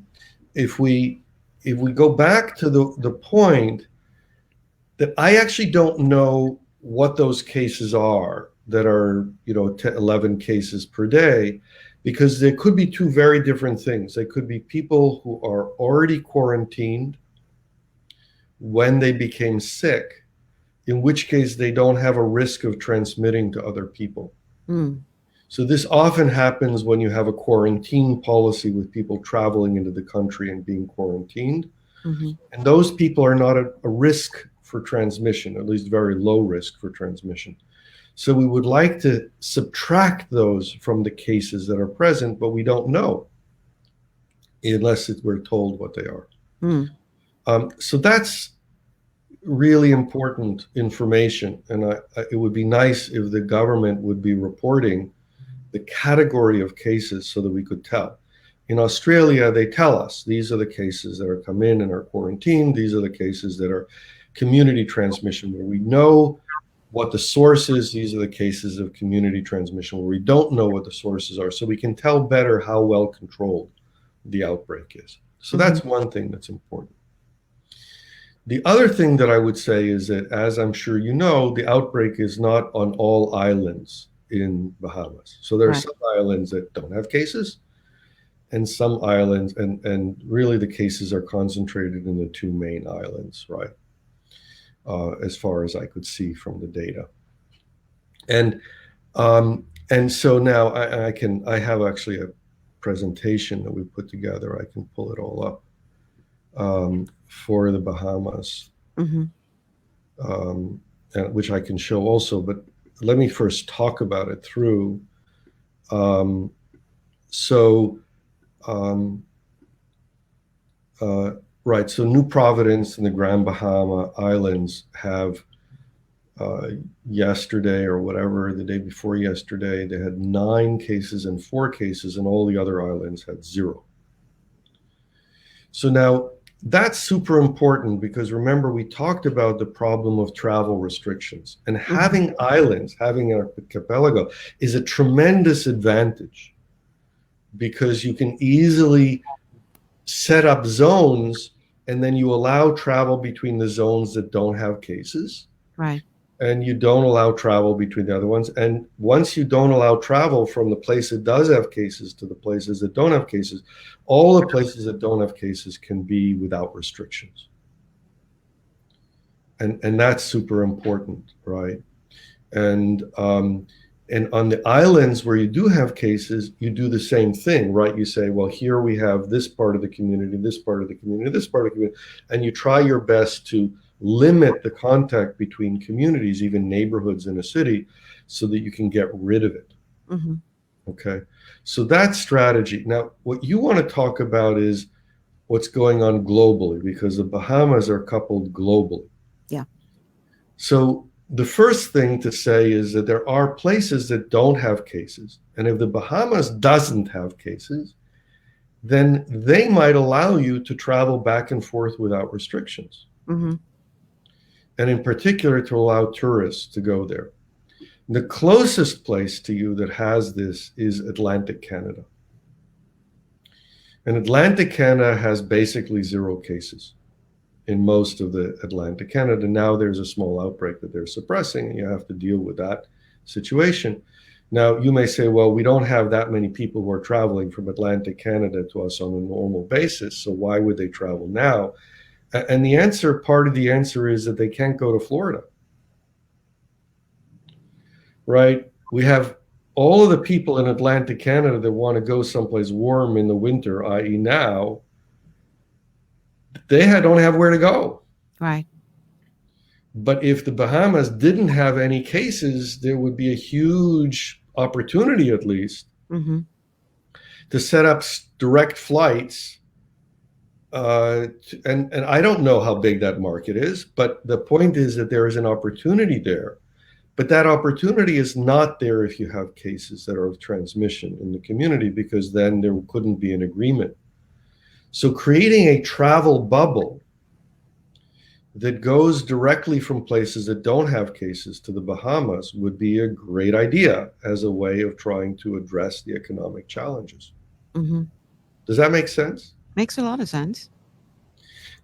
If we go back to the point that I actually don't know what those cases are that are, 11 cases per day, because there could be 2 very different things. They could be people who are already quarantined when they became sick, in which case they don't have a risk of transmitting to other people. So this often happens when you have a quarantine policy with people traveling into the country and being quarantined. And those people are not a risk for transmission, at least very low risk for transmission. So we would like to subtract those from the cases that are present, but we don't know unless we're told what they are. So that's really important information. And it would be nice if the government would be reporting the category of cases so that we could tell. In Australia, they tell us these are the cases that are come in and are quarantined. These are the cases that are community transmission, where we know what the source is. These are the cases of community transmission where we don't know what the sources are, so we can tell better how well controlled the outbreak is. So that's one thing that's important. The other thing that I would say is that, as I'm sure you know, the outbreak is not on all islands in Bahamas. So there are some islands that don't have cases, and some islands, and really the cases are concentrated in the two main islands, right? As far as I could see from the data. And so now I have actually a presentation that we put together. I can pull it all up for the Bahamas, which I can show also, but let me first talk about it through. Right, so New Providence and the Grand Bahama Islands have yesterday or whatever, the day before yesterday, they had 9 cases and 4 cases, and all the other islands had 0. So now that's super important, because remember, we talked about the problem of travel restrictions, and having islands, having an archipelago is a tremendous advantage, because you can easily set up zones, and then you allow travel between the zones that don't have cases. Right. And you don't allow travel between the other ones. And once you don't allow travel from the place that does have cases to the places that don't have cases, all the places that don't have cases can be without restrictions. And that's super important, right? And on the islands where you do have cases, you do the same thing, right? You say, well, here we have this part of the community, this part of the community, this part of the community, and you try your best to limit the contact between communities, even neighborhoods in a city, so that you can get rid of it. Okay, so that's strategy. Now, what you want to talk about is what's going on globally, because the Bahamas are coupled globally. Yeah. So the first thing to say is that there are places that don't have cases. And if the Bahamas doesn't have cases, then they might allow you to travel back and forth without restrictions. And in particular, to allow tourists to go there. The closest place to you that has this is Atlantic Canada. And Atlantic Canada has basically 0 cases in most of the Atlantic Canada. Now there's a small outbreak that they're suppressing, and you have to deal with that situation. Now, you may say, well, we don't have that many people who are traveling from Atlantic Canada to us on a normal basis, so why would they travel now? And the answer, part of the answer is that they can't go to Florida, right? We have all of the people in Atlantic Canada that want to go someplace warm in the winter, i.e. now, they don't have where to go. Right. But if the Bahamas didn't have any cases, there would be a huge opportunity, at least, to set up direct flights. And I don't know how big that market is, but the point is that there is an opportunity there. But that opportunity is not there if you have cases that are of transmission in the community, because then there couldn't be an agreement. So creating a travel bubble that goes directly from places that don't have cases to the Bahamas would be a great idea as a way of trying to address the economic challenges. Does that make sense? Makes a lot of sense.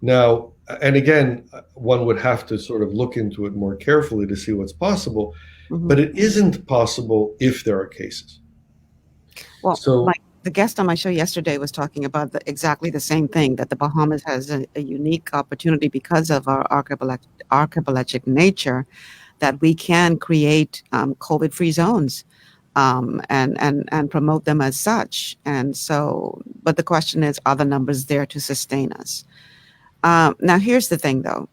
Now, and again, one would have to sort of look into it more carefully to see what's possible, but it isn't possible if there are cases. Well, so the guest on my show yesterday was talking about exactly the same thing, that the Bahamas has a unique opportunity because of our archipelagic nature, that we can create COVID-free zones and promote them as such. And so, but the question is, are the numbers there to sustain us? Now, here's the thing, though.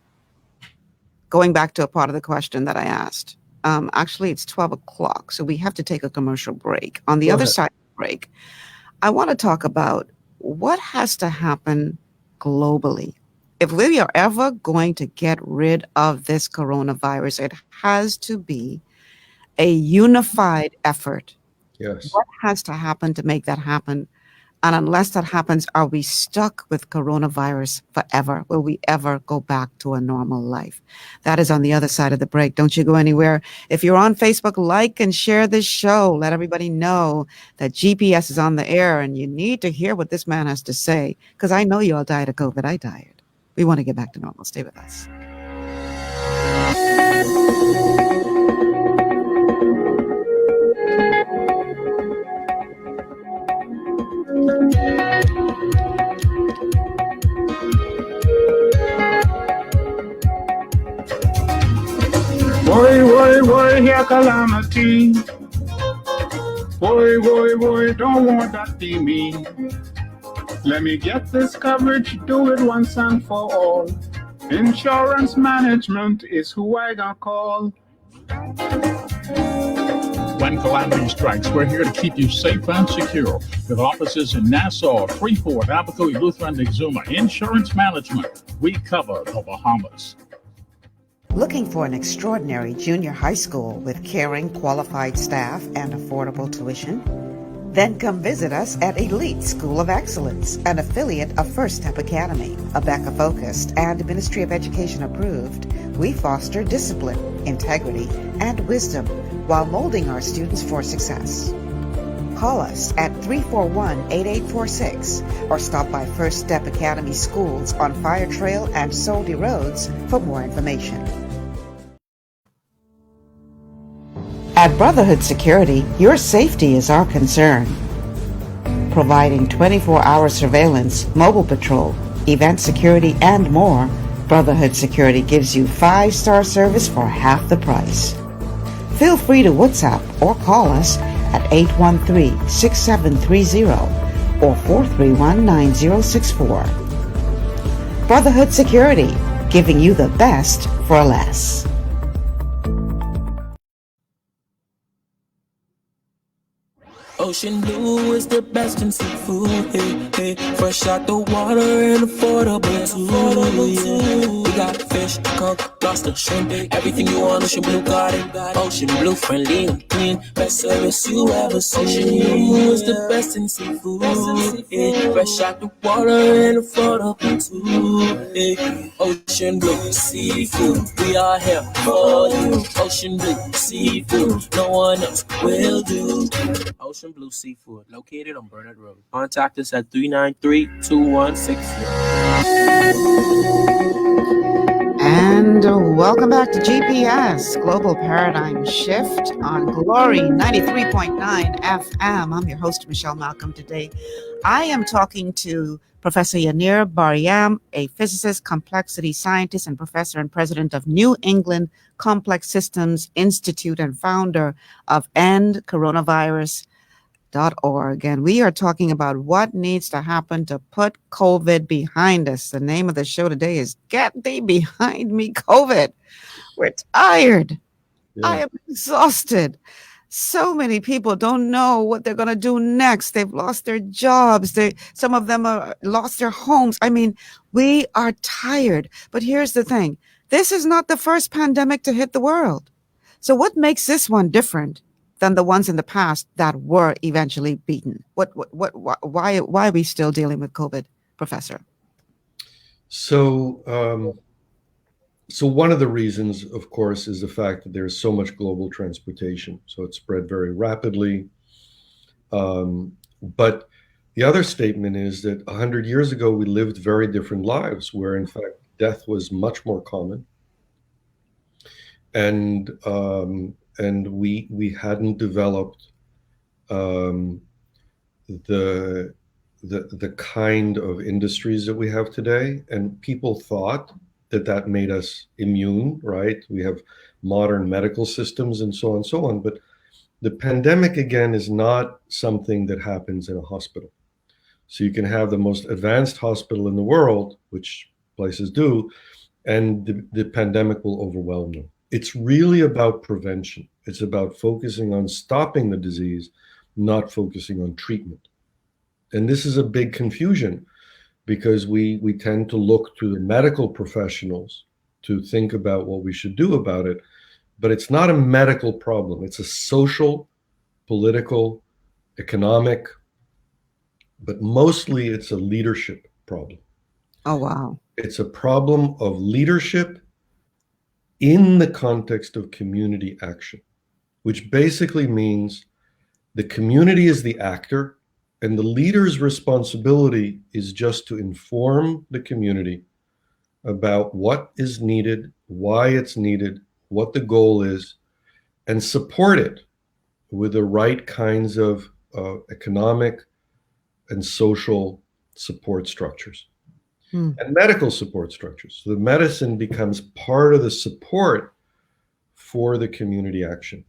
Going back to a part of the question that I asked, actually, it's 12 o'clock, so we have to take a commercial break. On the other side of the break, I want to talk about what has to happen globally. If we are ever going to get rid of this coronavirus, it has to be a unified effort. Yes. What has to happen to make that happen? And unless that happens, are we stuck with coronavirus forever? Will we ever go back to a normal life? That is on the other side of the break. Don't you go anywhere. If you're on Facebook, like and share this show. Let everybody know that GPS is on the air and you need to hear what this man has to say, because I know you all died of COVID. I died. We want to get back to normal. Stay with us. Boy, here calamity. Boy, don't want that be me. Let me get this coverage, do it once and for all. Insurance management is who I gonna call. When calamity strikes, we're here to keep you safe and secure. With offices in Nassau, Freeport, Abacoy, Lutheran, and Exuma. Insurance management, we cover the Bahamas. Looking for an extraordinary junior high school with caring, qualified staff and affordable tuition? Then come visit us at Elite School of Excellence, an affiliate of First Step Academy. ABECA-focused and Ministry of Education approved, we foster discipline, integrity, and wisdom while molding our students for success. Call us at 341-8846 or stop by First Step Academy Schools on Fire Trail and Soldi Roads for more information. At Brotherhood Security, your safety is our concern. Providing 24-hour surveillance, mobile patrol, event security, and more, Brotherhood Security gives you 5-star service for half the price. Feel free to WhatsApp or call us at 813-6730 or 431-9064. Brotherhood Security, giving you the best for less. Ocean blue is the best in seafood, hey, hey. Fresh out the water and affordable too. We got fish, conch, lobster, shrimp, everything you want. Ocean Blue got it. Ocean Blue, friendly and clean, best service you ever seen. Ocean Blue is the best in seafood, hey. Fresh out the water and affordable too, hey. Ocean Blue seafood, we are here for you. Ocean Blue seafood, no one else will do. Ocean Blue Seafood, located on Burnett Road. Contact us at 393-2160. And welcome back to GPS, Global Paradigm Shift on Glory 93.9 FM. I'm your host, Michelle Malcolm. Today, I am talking to Professor Yanir Bar-Yam, a physicist, complexity scientist, and professor and president of New England Complex Systems Institute and founder of EndCoronavirus.org. And we are talking about what needs to happen to put COVID behind us. The name of the show today is Get Thee Behind Me, COVID. We're tired. Yeah. I am exhausted. So many people don't know what they're going to do next. They've lost their jobs. Some of them have lost their homes. I mean, we are tired. But here's the thing. This is not the first pandemic to hit the world. So what makes this one different than the ones in the past that were eventually beaten? Why are we still dealing with COVID, Professor? So one of the reasons, of course, is the fact that there's so much global transportation. So it's spread very rapidly. But the other statement is that 100 years ago, we lived very different lives where, in fact, death was much more common. And we hadn't developed the kind of industries that we have today, and people thought that made us immune, right? We have modern medical systems and so on and so on, but the pandemic, again, is not something that happens in a hospital. So you can have the most advanced hospital in the world, which places do, and the pandemic will overwhelm them. It's really about prevention. It's about focusing on stopping the disease, not focusing on treatment. And this is a big confusion because we tend to look to the medical professionals to think about what we should do about it. But it's not a medical problem. It's a social, political, economic but mostly it's a leadership problem. Oh, wow. It's a problem of leadership in the context of community action, which basically means the community is the actor and the leader's responsibility is just to inform the community about what is needed, why it's needed, what the goal is, and support it with the right kinds of economic and social support structures and medical support structures. So the medicine becomes part of the support for the community action.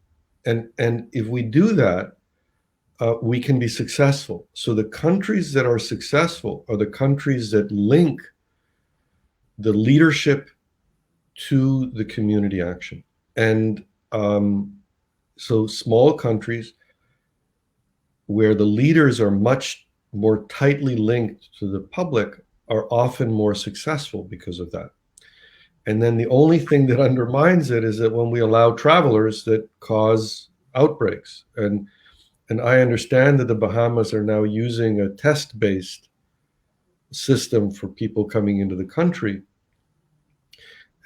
And if we do that, we can be successful. So the countries that are successful are the countries that link the leadership to the community action. And so small countries where the leaders are much more tightly linked to the public are often more successful because of that. And then the only thing that undermines it is that when we allow travelers that cause outbreaks. And I understand that the Bahamas are now using a test-based system for people coming into the country.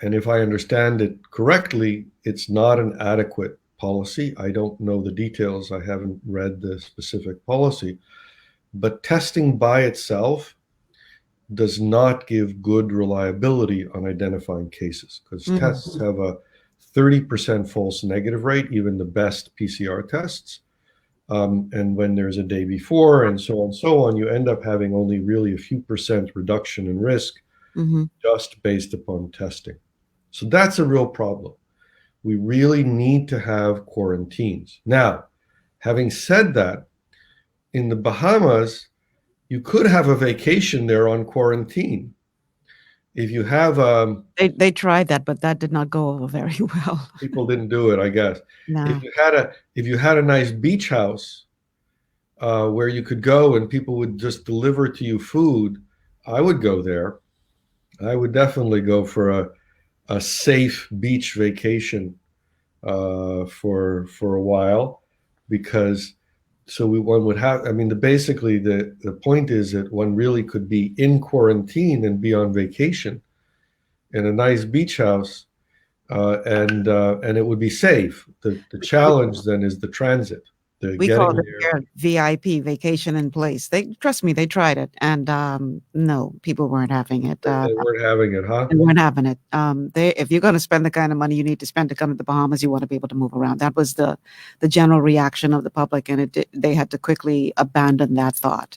And if I understand it correctly, it's not an adequate policy. I don't know the details. I haven't read the specific policy. But testing by itself does not give good reliability on identifying cases, because tests have a 30% false negative rate, even the best PCR tests. And when there's a day before and so on, you end up having only really a few percent reduction in risk just based upon testing. So that's a real problem. We really need to have quarantines. Now, having said that, in the Bahamas, you could have a vacation there on quarantine. If you have they tried that, but that did not go over very well. People didn't do it, I guess. No. If you had a nice beach house where you could go and people would just deliver to you food, I would go there. I would definitely go for a safe beach vacation for a while, because one would have, I mean, basically the point is that one really could be in quarantine and be on vacation in a nice beach house, and it would be safe. The challenge then is the transit. We call it their VIP, vacation in place. Trust me, they tried it, and no, people weren't having it. They weren't having it, huh? They weren't having it. If you're going to spend the kind of money you need to spend to come to the Bahamas, you want to be able to move around. That was the general reaction of the public, and they had to quickly abandon that thought.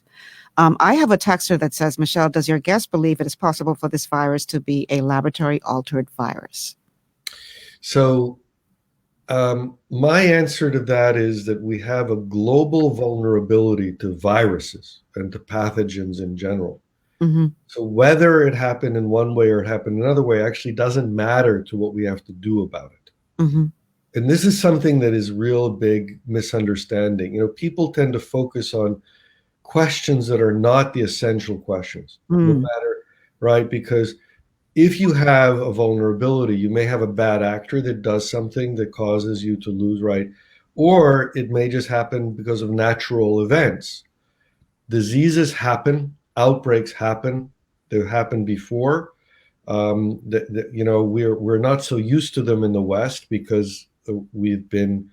I have a texter that says, Michelle, does your guest believe it is possible for this virus to be a laboratory-altered virus? So my answer to that is that we have a global vulnerability to viruses and to pathogens in general. So whether it happened in one way or it happened another way actually doesn't matter to what we have to do about it. And this is something that is real big misunderstanding. You know, people tend to focus on questions that are not the essential questions, no matter, right? Because if you have a vulnerability, you may have a bad actor that does something that causes you to lose, right? Or it may just happen because of natural events. Diseases happen, outbreaks happen, they've happened before. You know, we're not so used to them in the West because we've been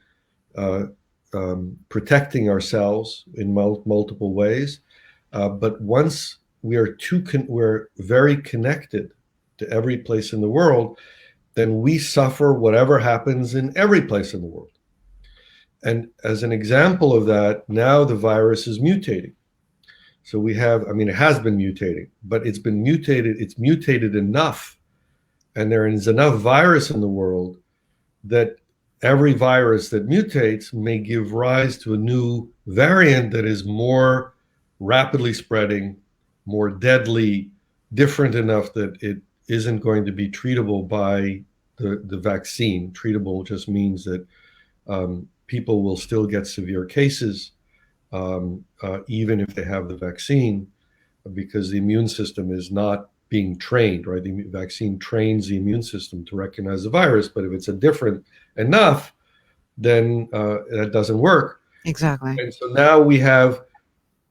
protecting ourselves in multiple ways. But once we're very connected to every place in the world, then we suffer whatever happens in every place in the world. And as an example of that, now the virus is mutating. So we have, I mean, it has been mutating, but it's mutated enough, and there is enough virus in the world that every virus that mutates may give rise to a new variant that is more rapidly spreading, more deadly, different enough that it isn't going to be treatable by the vaccine. Treatable just means that people will still get severe cases even if they have the vaccine, because the immune system is not being trained, right? The vaccine trains the immune system to recognize the virus, but if it's a different enough, then that doesn't work. Exactly. And so now we have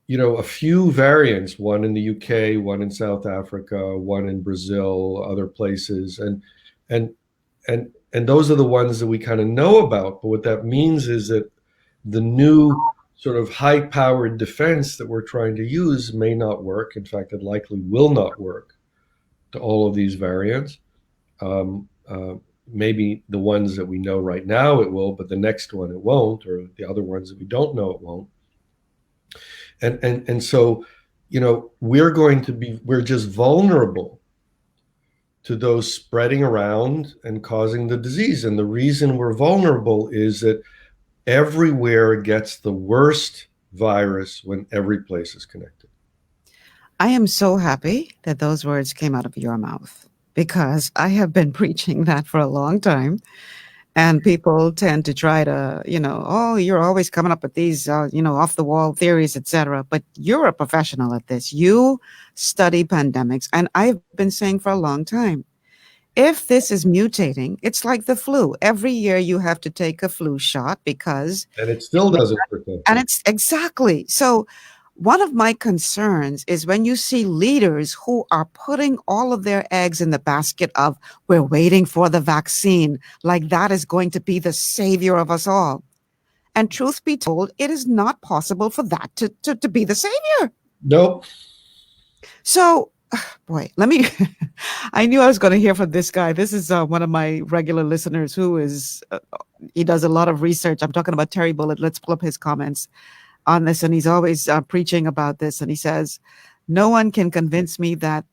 a few variants, one in the UK, one in South Africa, one in Brazil, other places, and those are the ones that we kind of know about. But what that means is that the new sort of high-powered defense that we're trying to use may not work. In fact, it likely will not work to all of these variants. Maybe the ones that we know right now it will, but the next one it won't, or the other ones that we don't know it won't. And so, we're just vulnerable to those spreading around and causing the disease. And the reason we're vulnerable is that everywhere gets the worst virus when every place is connected. I am so happy that those words came out of your mouth, because I have been preaching that for a long time. And people tend to try to, oh, you're always coming up with these, off the wall theories, etc. But you're a professional at this. You study pandemics. And I've been saying for a long time, if this is mutating, it's like the flu. Every year you have to take a flu shot because. And it still doesn't protect. And it's exactly. So one of my concerns is when you see leaders who are putting all of their eggs in the basket of, we're waiting for the vaccine, like that is going to be the savior of us all. And truth be told, it is not possible for that to be the savior. Nope. So, boy, I knew I was going to hear from this guy. This is one of my regular listeners who is, he does a lot of research. I'm talking about Terry Bullitt. Let's pull up his comments on this, and he's always preaching about this, and he says, no one can convince me that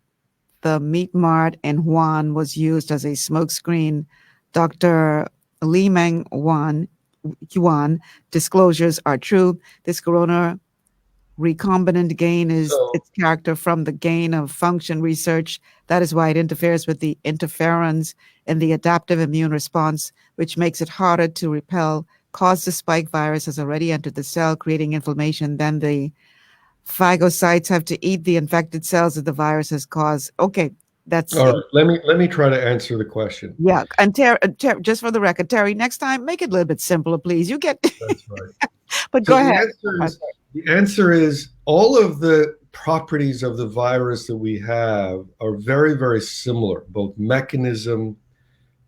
the meat mart in Wuhan was used as a smokescreen. Dr. Li Meng Yuan disclosures are true. This corona recombinant gain is its character from the gain of function research. That is why it interferes with the interferons in the adaptive immune response, which makes it harder to repel. Caused the spike virus has already entered the cell, creating inflammation. Then the phagocytes have to eat the infected cells that the virus has caused. Okay, that's all right. Let me try to answer the question. Yeah, and Terry, just for the record, Terry, next time make it a little bit simpler, please. You get. That's right. But so go ahead. The answer is all of the properties of the virus that we have are very, very similar. Both mechanism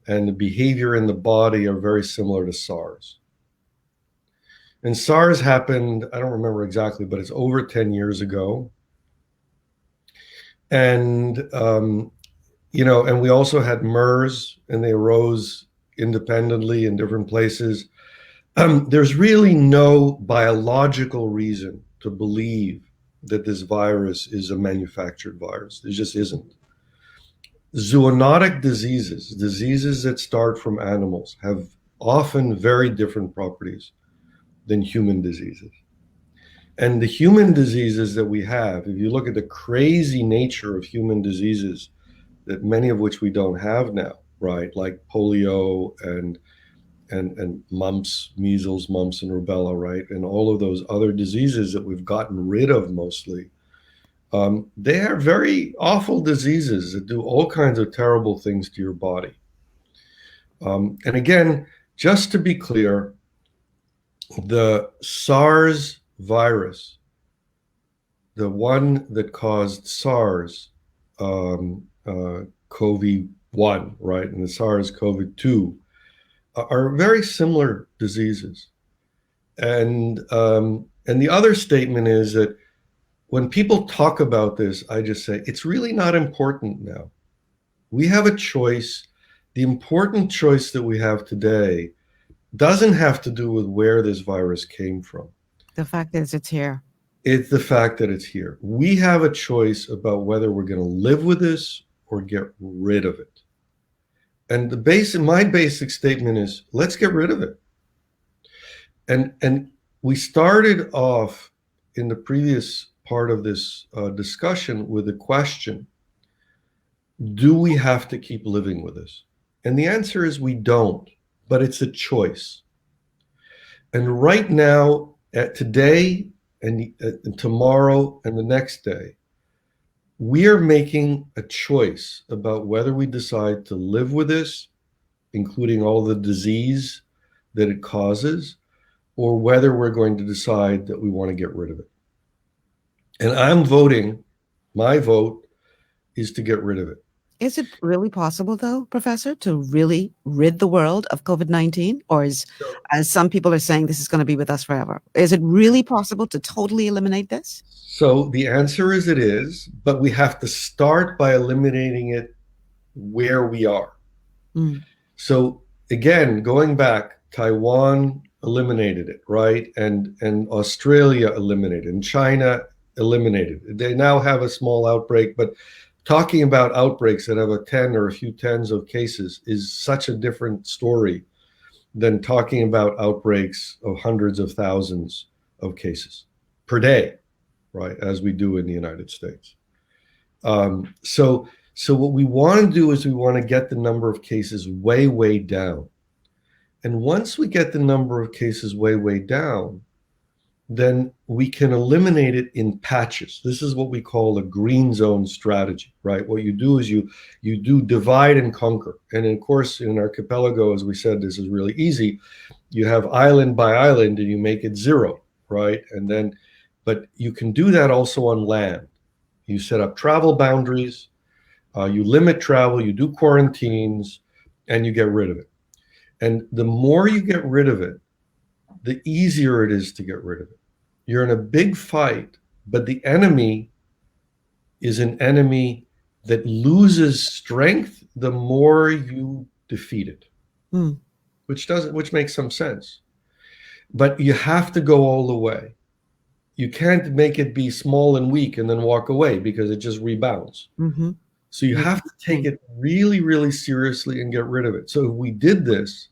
and the behavior in the body are very similar to SARS. And SARS happened, I don't remember exactly, but it's over 10 years ago. And, and we also had MERS, and they arose independently in different places. There's really no biological reason to believe that this virus is a manufactured virus. There just isn't. Zoonotic diseases that start from animals, have often very different properties than human diseases. And the human diseases that we have, if you look at the crazy nature of human diseases, that many of which we don't have now, right? Like polio and mumps, measles, mumps, and rubella, right? And all of those other diseases that we've gotten rid of mostly, they are very awful diseases that do all kinds of terrible things to your body. And again, just to be clear, the SARS virus, the one that caused SARS, CoV-1, right, and the SARS-CoV-2 are very similar diseases. And the other statement is that when people talk about this, I just say, it's really not important now. We have a choice. The important choice that we have today doesn't have to do with where this virus came from. The fact is it's here. It's the fact that it's here. We have a choice about whether we're going to live with this or get rid of it. And my basic statement is, let's get rid of it. And we started off in the previous part of this discussion with the question, do we have to keep living with this? And the answer is we don't, but it's a choice. And right now, today and tomorrow and the next day, we are making a choice about whether we decide to live with this, including all the disease that it causes, or whether we're going to decide that we want to get rid of it. And I'm voting, my vote is to get rid of it. Is it really possible, though, Professor, to really rid the world of COVID-19? Or is, as some people are saying, this is going to be with us forever? Is it really possible to totally eliminate this? So the answer is it is, but we have to start by eliminating it where we are. So again, going back, Taiwan eliminated it, right? And Australia eliminated it, and China eliminated it. They now have a small outbreak, but talking about outbreaks that have a 10 or a few tens of cases is such a different story than talking about outbreaks of hundreds of thousands of cases per day, right, as we do in the United States. So what we want to do is we want to get the number of cases way, way down. And once we get the number of cases way, way down, then we can eliminate it in patches. This is what we call a green zone strategy, right? What you do is you do divide and conquer. And of course, in Archipelago, as we said, this is really easy. You have island by island and you make it 0, right? And then, but you can do that also on land. You set up travel boundaries, you limit travel, you do quarantines, and you get rid of it. And the more you get rid of it, the easier it is to get rid of it. You're in a big fight, but the enemy is an enemy that loses strength the more you defeat it, which makes some sense. But you have to go all the way. You can't make it be small and weak and then walk away because it just rebounds. So you have to take it really, really seriously and get rid of it. So if we did this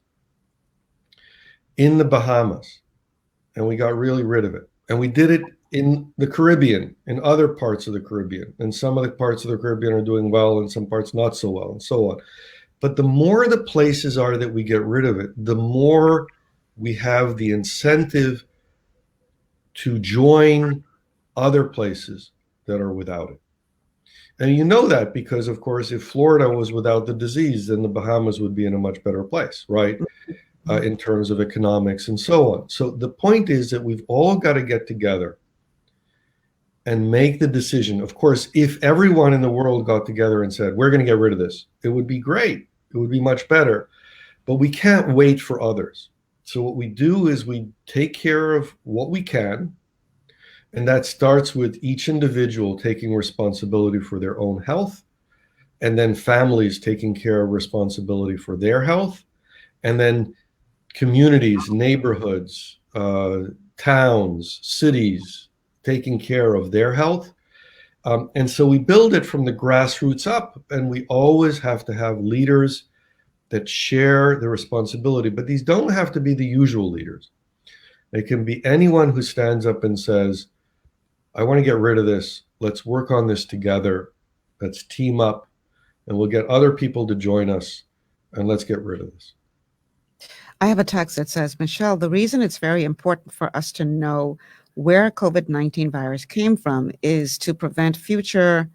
in the Bahamas and we got really rid of it, and we did it in the Caribbean, in other parts of the Caribbean, and some of the parts of the Caribbean are doing well and some parts not so well, and so on. But the more the places are that we get rid of it, the more we have the incentive to join other places that are without it. And you know that because, of course, if Florida was without the disease, then the Bahamas would be in a much better place, right? In terms of economics and so on. So the point is that we've all got to get together and make the decision. Of course, if everyone in the world got together and said, we're going to get rid of this, it would be great. It would be much better. But we can't wait for others. So what we do is we take care of what we can. And that starts with each individual taking responsibility for their own health, and then families taking care of responsibility for their health, and then communities, neighborhoods, towns, cities taking care of their health. And so we build it from the grassroots up, and we always have to have leaders that share the responsibility. But these don't have to be the usual leaders. They can be anyone who stands up and says, I want to get rid of this. Let's work on this together. Let's team up, and we'll get other people to join us, and let's get rid of this. I have a text that says, Michelle, the reason it's very important for us to know where COVID-19 virus came from is to prevent future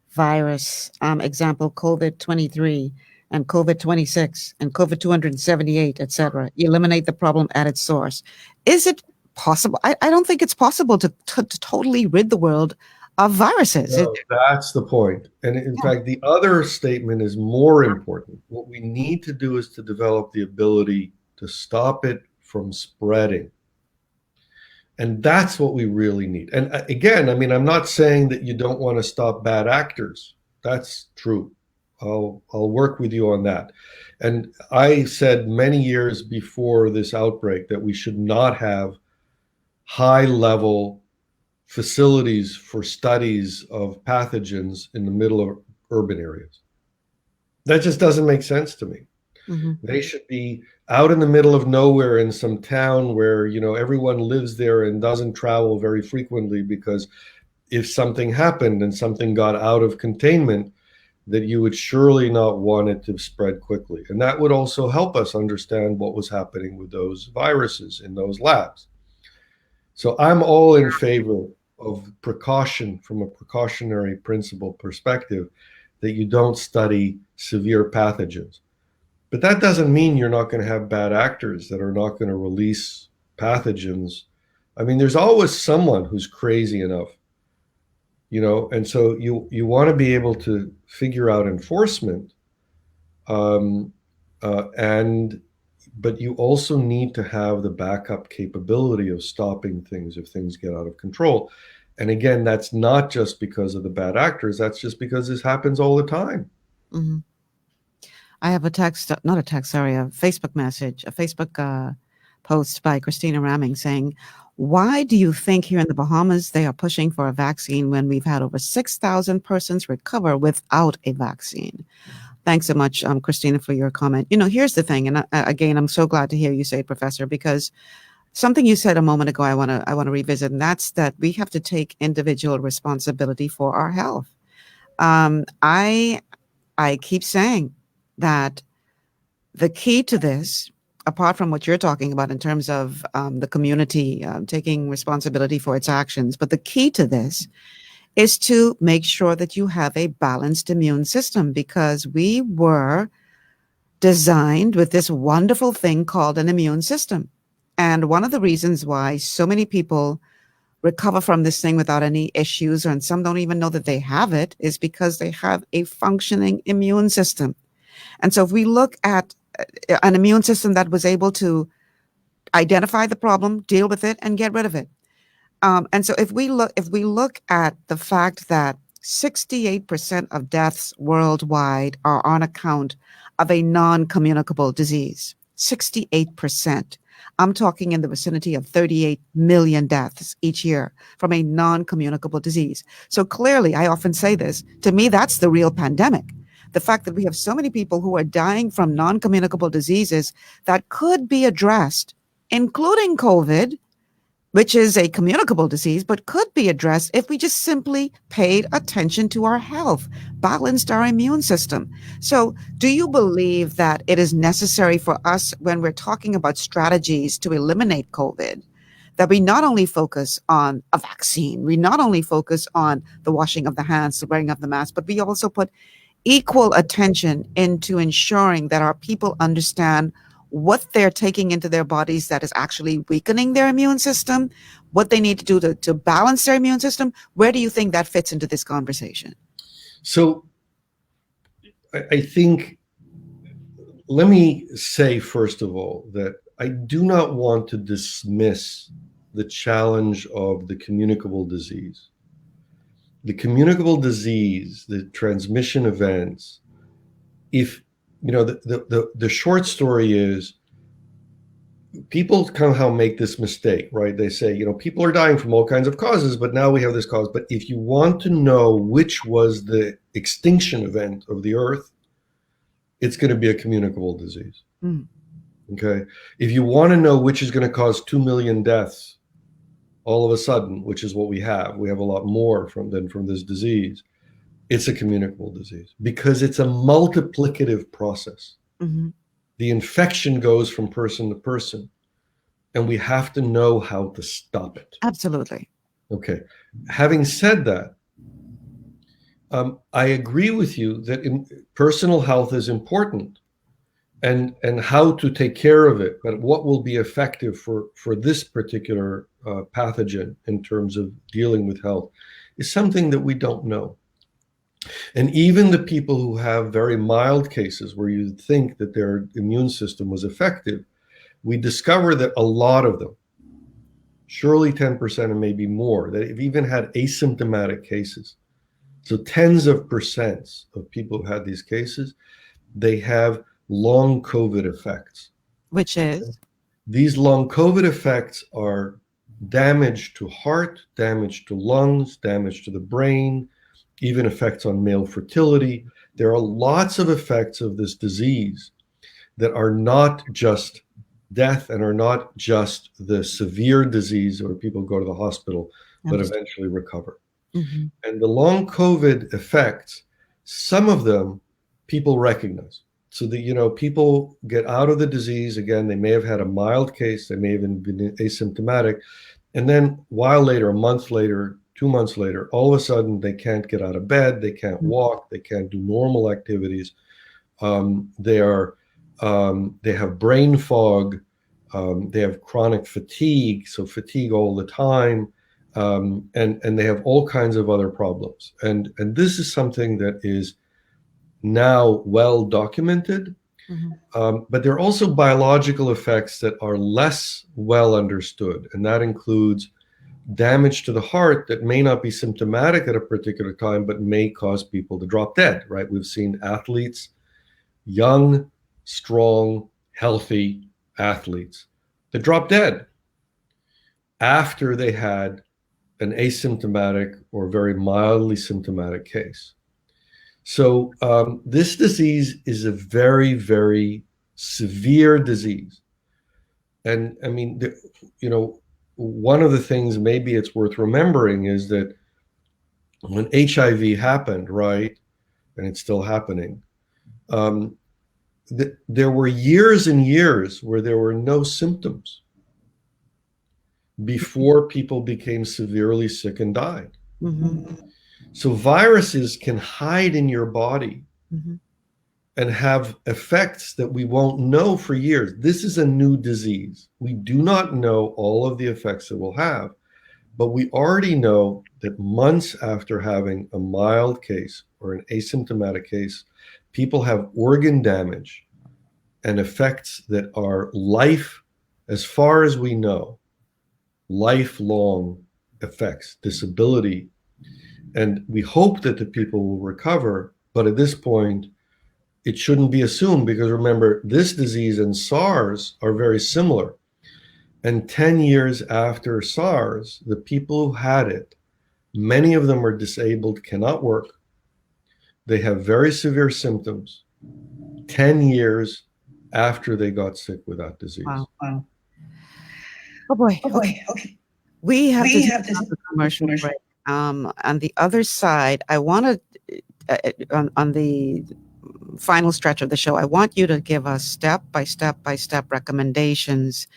virus, example, COVID-23 and COVID-26 and COVID-278, etc. Eliminate the problem at its source. Is it possible? I don't think it's possible to totally rid the world of viruses. No, that's the point. And in fact, the other statement is more important. What we need to do is to develop the ability to stop it from spreading. And that's what we really need. And again, I mean, I'm not saying that you don't want to stop bad actors. That's true. I'll work with you on that. And I said many years before this outbreak that we should not have high-level facilities for studies of pathogens in the middle of urban areas. That just doesn't make sense to me. They should be out in the middle of nowhere in some town where, you know, everyone lives there and doesn't travel very frequently, because if something happened and something got out of containment, that you would surely not want it to spread quickly. And that would also help us understand what was happening with those viruses in those labs. So I'm all in favor of precaution from a precautionary principle perspective, that you don't study severe pathogens. But that doesn't mean you're not going to have bad actors that are not going to release pathogens. I mean, there's always someone who's crazy enough And so you want to be able to figure out enforcement, but you also need to have the backup capability of stopping things if things get out of control. And again, that's not just because of the bad actors. That's just because this happens all the time. Mm-hmm. I have a Facebook message, a Facebook post by Christina Ramming saying, why do you think here in the Bahamas they are pushing for a vaccine when we've had over 6,000 persons recover without a vaccine? Thanks so much, Christina, for your comment. Here's the thing, and again, I'm so glad to hear you say it, Professor, because something you said a moment ago I want to revisit, and that's that we have to take individual responsibility for our health. I keep saying that the key to this, apart from what you're talking about in terms of the community taking responsibility for its actions, but the key to this is to make sure that you have a balanced immune system, because we were designed with this wonderful thing called an immune system. And one of the reasons why so many people recover from this thing without any issues, and some don't even know that they have it, is because they have a functioning immune system. And so if we look at an immune system that was able to identify the problem, deal with it, and get rid of it. And so if we look at the fact that 68% of deaths worldwide are on account of a non-communicable disease, 68%. I'm talking in the vicinity of 38 million deaths each year from a non-communicable disease. So clearly, I often say this, to me, that's the real pandemic. The fact that we have so many people who are dying from non-communicable diseases that could be addressed, including COVID, which is a communicable disease, but could be addressed if we just simply paid attention to our health, balanced our immune system. So do you believe that it is necessary for us, when we're talking about strategies to eliminate COVID, that we not only focus on a vaccine, we not only focus on the washing of the hands, the wearing of the mask, but we also put equal attention into ensuring that our people understand what they're taking into their bodies that is actually weakening their immune system, what they need to do to balance their immune system? Where do you think that fits into this conversation? So I think, let me say, first of all, that I do not want to dismiss the challenge of the communicable disease. The communicable disease, the transmission events, if the short story is, people somehow make this mistake, right? They say, people are dying from all kinds of causes, but now we have this cause. But if you want to know which was the extinction event of the earth, it's going to be a communicable disease. Mm. Okay. If you want to know which is going to cause 2 million deaths all of a sudden, which is what we have a lot more from this disease, it's a communicable disease because it's a multiplicative process. Mm-hmm. The infection goes from person to person, and we have to know how to stop it. Absolutely. Okay. Having said that, I agree with you that personal health is important, and how to take care of it, but what will be effective for this particular pathogen in terms of dealing with health is something that we don't know. And even the people who have very mild cases where you think that their immune system was effective, we discover that a lot of them, surely 10% and maybe more, that have even had asymptomatic cases. So tens of percents of people who had these cases, they have long COVID effects. Which is? These long COVID effects are damage to heart, damage to lungs, damage to the brain, even effects on male fertility. There are lots of effects of this disease that are not just death and are not just the severe disease where people go to the hospital, but eventually recover. Mm-hmm. And the long COVID effects, some of them people recognize. So that, people get out of the disease. Again, they may have had a mild case. They may have even been asymptomatic. And then a while later, a month later, 2 months later, all of a sudden they can't get out of bed. They can't walk. They can't do normal activities. They have brain fog. They have chronic fatigue. So fatigue all the time. And they have all kinds of other problems. And this is something that is now well documented. But there are also biological effects that are less well understood, and that includes damage to the heart that may not be symptomatic at a particular time, but may cause people to drop dead, right? We've seen athletes, young, strong, healthy athletes that drop dead after they had an asymptomatic or very mildly symptomatic case. So this disease is a very, very severe disease. And I mean, one of the things maybe it's worth remembering is that when HIV happened, right, and it's still happening, there were years and years where there were no symptoms before people became severely sick and died. So viruses can hide in your body and have effects that we won't know for years. This is a new disease. We do not know all of the effects it will have, but we already know that months after having a mild case or an asymptomatic case, people have organ damage and effects that are life, as far as we know, lifelong effects, disability. And we hope that the people will recover, but at this point, it shouldn't be assumed, because remember, this disease and SARS are very similar. And 10 years after SARS, the people who had it, many of them are disabled, cannot work. They have very severe symptoms 10 years after they got sick with that disease. Wow. Oh boy. Okay. We have to have this commercial break. On the other side, I want to, on the final stretch of the show, I want you to give us step-by-step recommendations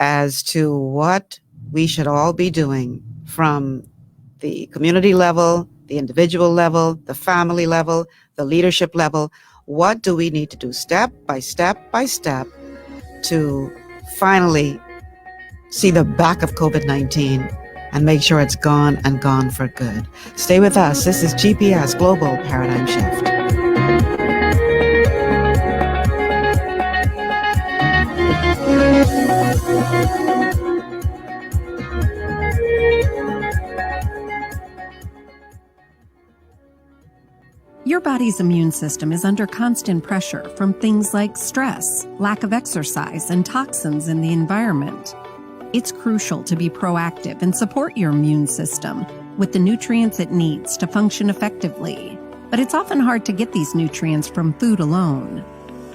as to what we should all be doing from the community level, the individual level, the family level, the leadership level. What do we need to do step by step to finally see the back of COVID-19 and make sure it's gone and gone for good? Stay with us. This is GPS Global Paradigm Shift. Your body's immune system is under constant pressure from things like stress, lack of exercise, and toxins in the environment. It's crucial to be proactive and support your immune system with the nutrients it needs to function effectively. But it's often hard to get these nutrients from food alone.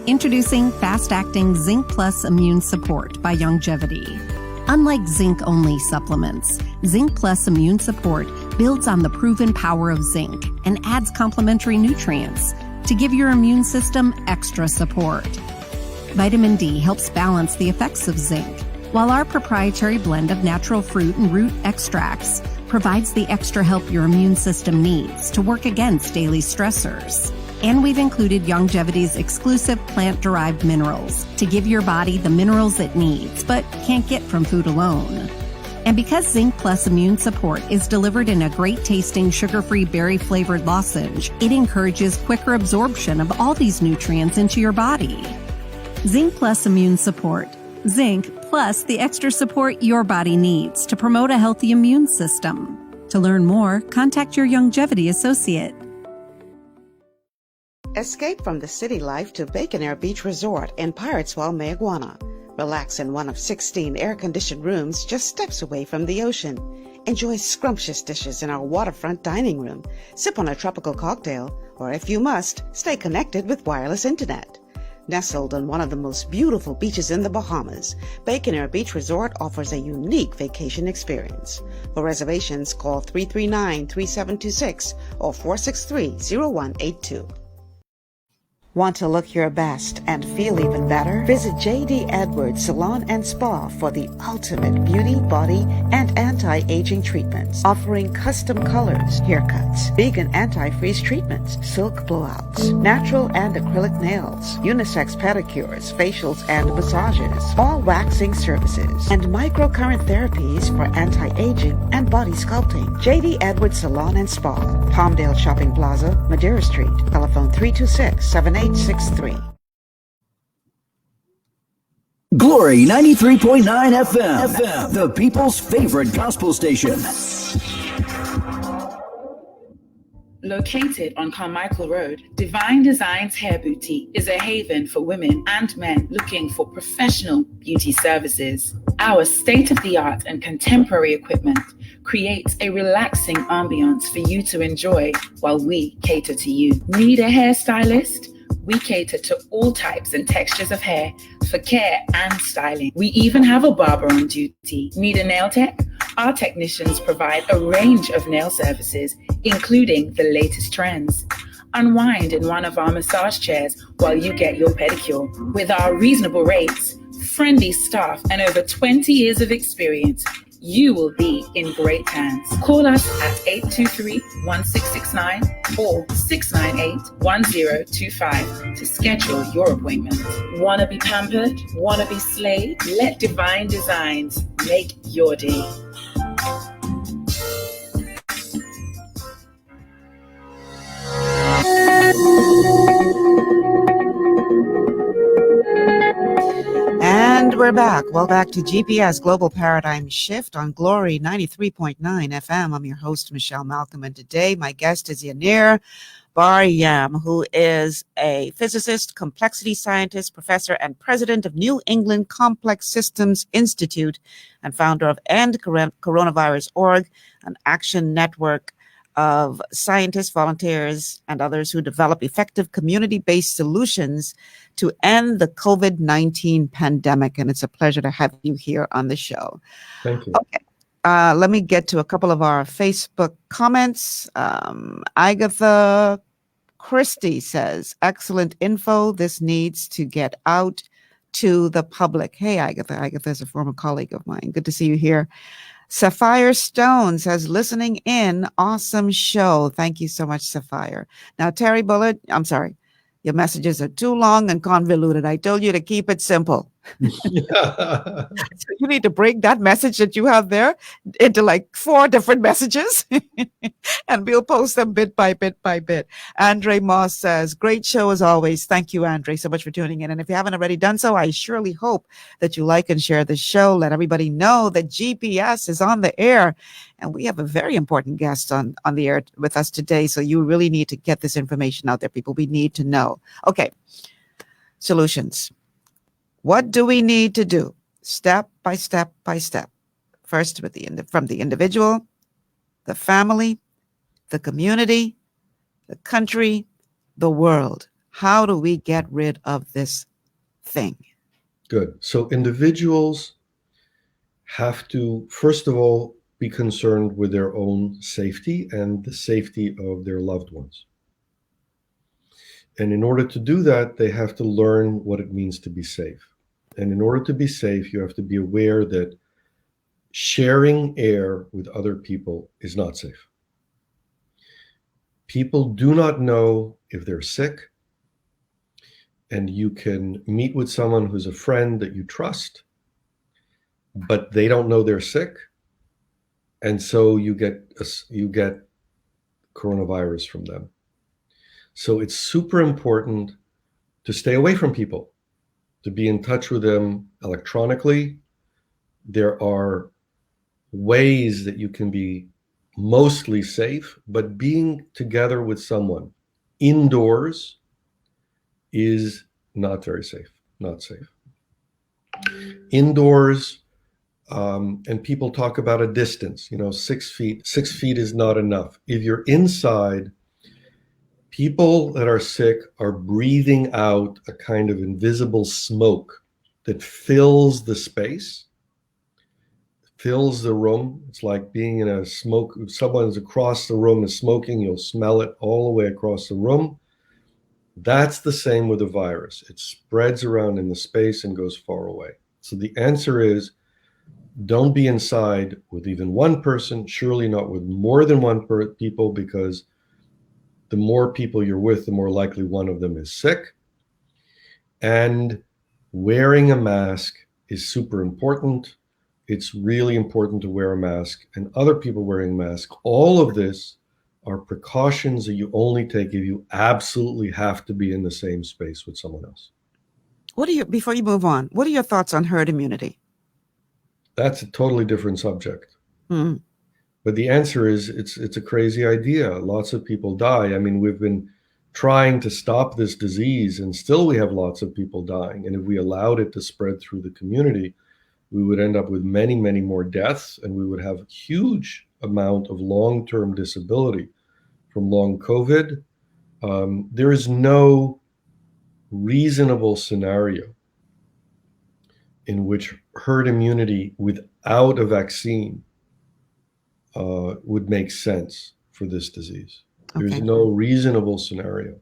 Introducing fast-acting Zinc Plus Immune Support by Youngevity. Unlike zinc-only supplements, Zinc Plus Immune Support builds on the proven power of zinc and adds complementary nutrients to give your immune system extra support. Vitamin D helps balance the effects of zinc, while our proprietary blend of natural fruit and root extracts provides the extra help your immune system needs to work against daily stressors. And we've included Youngevity's exclusive plant-derived minerals to give your body the minerals it needs but can't get from food alone. And because Zinc Plus Immune Support is delivered in a great-tasting sugar-free berry-flavored lozenge, it encourages quicker absorption of all these nutrients into your body. Zinc Plus Immune Support. Zinc plus the extra support your body needs to promote a healthy immune system. To learn more, contact your Youngevity associate. Escape from the city life to Bacon Air Beach Resort in Pirateswell, Mayaguana. Relax in one of 16 air-conditioned rooms just steps away from the ocean. Enjoy scrumptious dishes in our waterfront dining room. Sip on a tropical cocktail, or if you must, stay connected with wireless internet. Nestled on one of the most beautiful beaches in the Bahamas, Bacon Air Beach Resort offers a unique vacation experience. For reservations, call 339-3726 or 463-0182. Want to look your best and feel even better? Visit JD Edwards Salon and Spa for the ultimate beauty, body, and anti-aging treatments, offering custom colors, haircuts, vegan anti-freeze treatments, silk blowouts, natural and acrylic nails, unisex pedicures, facials, and massages, all waxing services, and microcurrent therapies for anti-aging and body sculpting. JD Edwards Salon and Spa, Palmdale Shopping Plaza, Madeira Street. Telephone 326-7863. Glory 93.9 FM, the people's favorite gospel station. Located on Carmichael Road, Divine Designs Hair Boutique is a haven for women and men looking for professional beauty services. Our state-of-the-art and contemporary equipment creates a relaxing ambiance for you to enjoy while we cater to you. Need a hairstylist? We cater to all types and textures of hair for care and styling. We even have a barber on duty. Need a nail tech? Our technicians provide a range of nail services, including the latest trends. Unwind in one of our massage chairs while you get your pedicure. With our reasonable rates, friendly staff, and over 20 years of experience, you will be in great hands. Call us at 823-1669 or 698-1025 to schedule your appointment. Wanna be pampered? Wanna be slayed? Let Divine Designs make your day. And we're back. Well, back to GPS Global Paradigm Shift on Glory 93.9 FM. I'm your host, Michelle Malcolm, and today my guest is Yanir Bar-Yam, who is a physicist, complexity scientist, professor, and president of New England Complex Systems Institute, and founder of End Coronavirus.org, an action network of scientists, volunteers, and others who develop effective community-based solutions to end the COVID-19 pandemic. And it's a pleasure to have you here on the show. Thank you. Okay. Let me get to a couple of our Facebook comments. Agatha Christie says, excellent info. This needs to get out to the public. Hey, Agatha. Agatha is a former colleague of mine. Good to see you here. Sapphire Stone says, listening in, awesome show. Thank you so much, Sapphire. Now, Terry Bullitt, I'm sorry. Your messages are too long and convoluted. I told you to keep it simple. So you need to break that message that you have there into like 4 different messages and we'll post them bit by bit by bit. Andre Moss says, great show as always. Thank you, Andre, so much for tuning in. And if you haven't already done so, I surely hope that you like and share the show. Let everybody know that GPS is on the air. And we have a very important guest on the air with us today. So you really need to get this information out there, people. We need to know. Okay. Solutions. What do we need to do? Step by step by step. First, from the individual, the family, the community, the country, the world. How do we get rid of this thing? Good. So individuals have to, first of all, be concerned with their own safety and the safety of their loved ones. And in order to do that, they have to learn what it means to be safe. And in order to be safe, you have to be aware that sharing air with other people is not safe. People do not know if they're sick, and you can meet with someone who's a friend that you trust, but they don't know they're sick, and so you get coronavirus from them. So it's super important to stay away from people, to be in touch with them electronically. There are ways that you can be mostly safe, but being together with someone indoors is not very safe, not safe. Indoors, and people talk about a distance, 6 feet. 6 feet is not enough. If you're inside, people that are sick are breathing out a kind of invisible smoke that fills the space, fills the room. It's like being in a smoke. If someone's across the room is smoking, you'll smell it all the way across the room. That's the same with the virus. It spreads around in the space and goes far away. So the answer is, don't be inside with even one person, surely not with more than one people, because the more people you're with, the more likely one of them is sick. And wearing a mask is super important. It's really important to wear a mask, and other people wearing a mask. All of this are precautions that you only take if you absolutely have to be in the same space with someone else. Before you move on, what are your thoughts on herd immunity? That's a totally different subject. Mm. But the answer is it's a crazy idea. Lots of people die. I mean, we've been trying to stop this disease, and still we have lots of people dying. And if we allowed it to spread through the community, we would end up with many, many more deaths, and we would have a huge amount of long-term disability from long COVID. There is no reasonable scenario in which herd immunity without a vaccine would make sense for this disease. There's no reasonable scenario.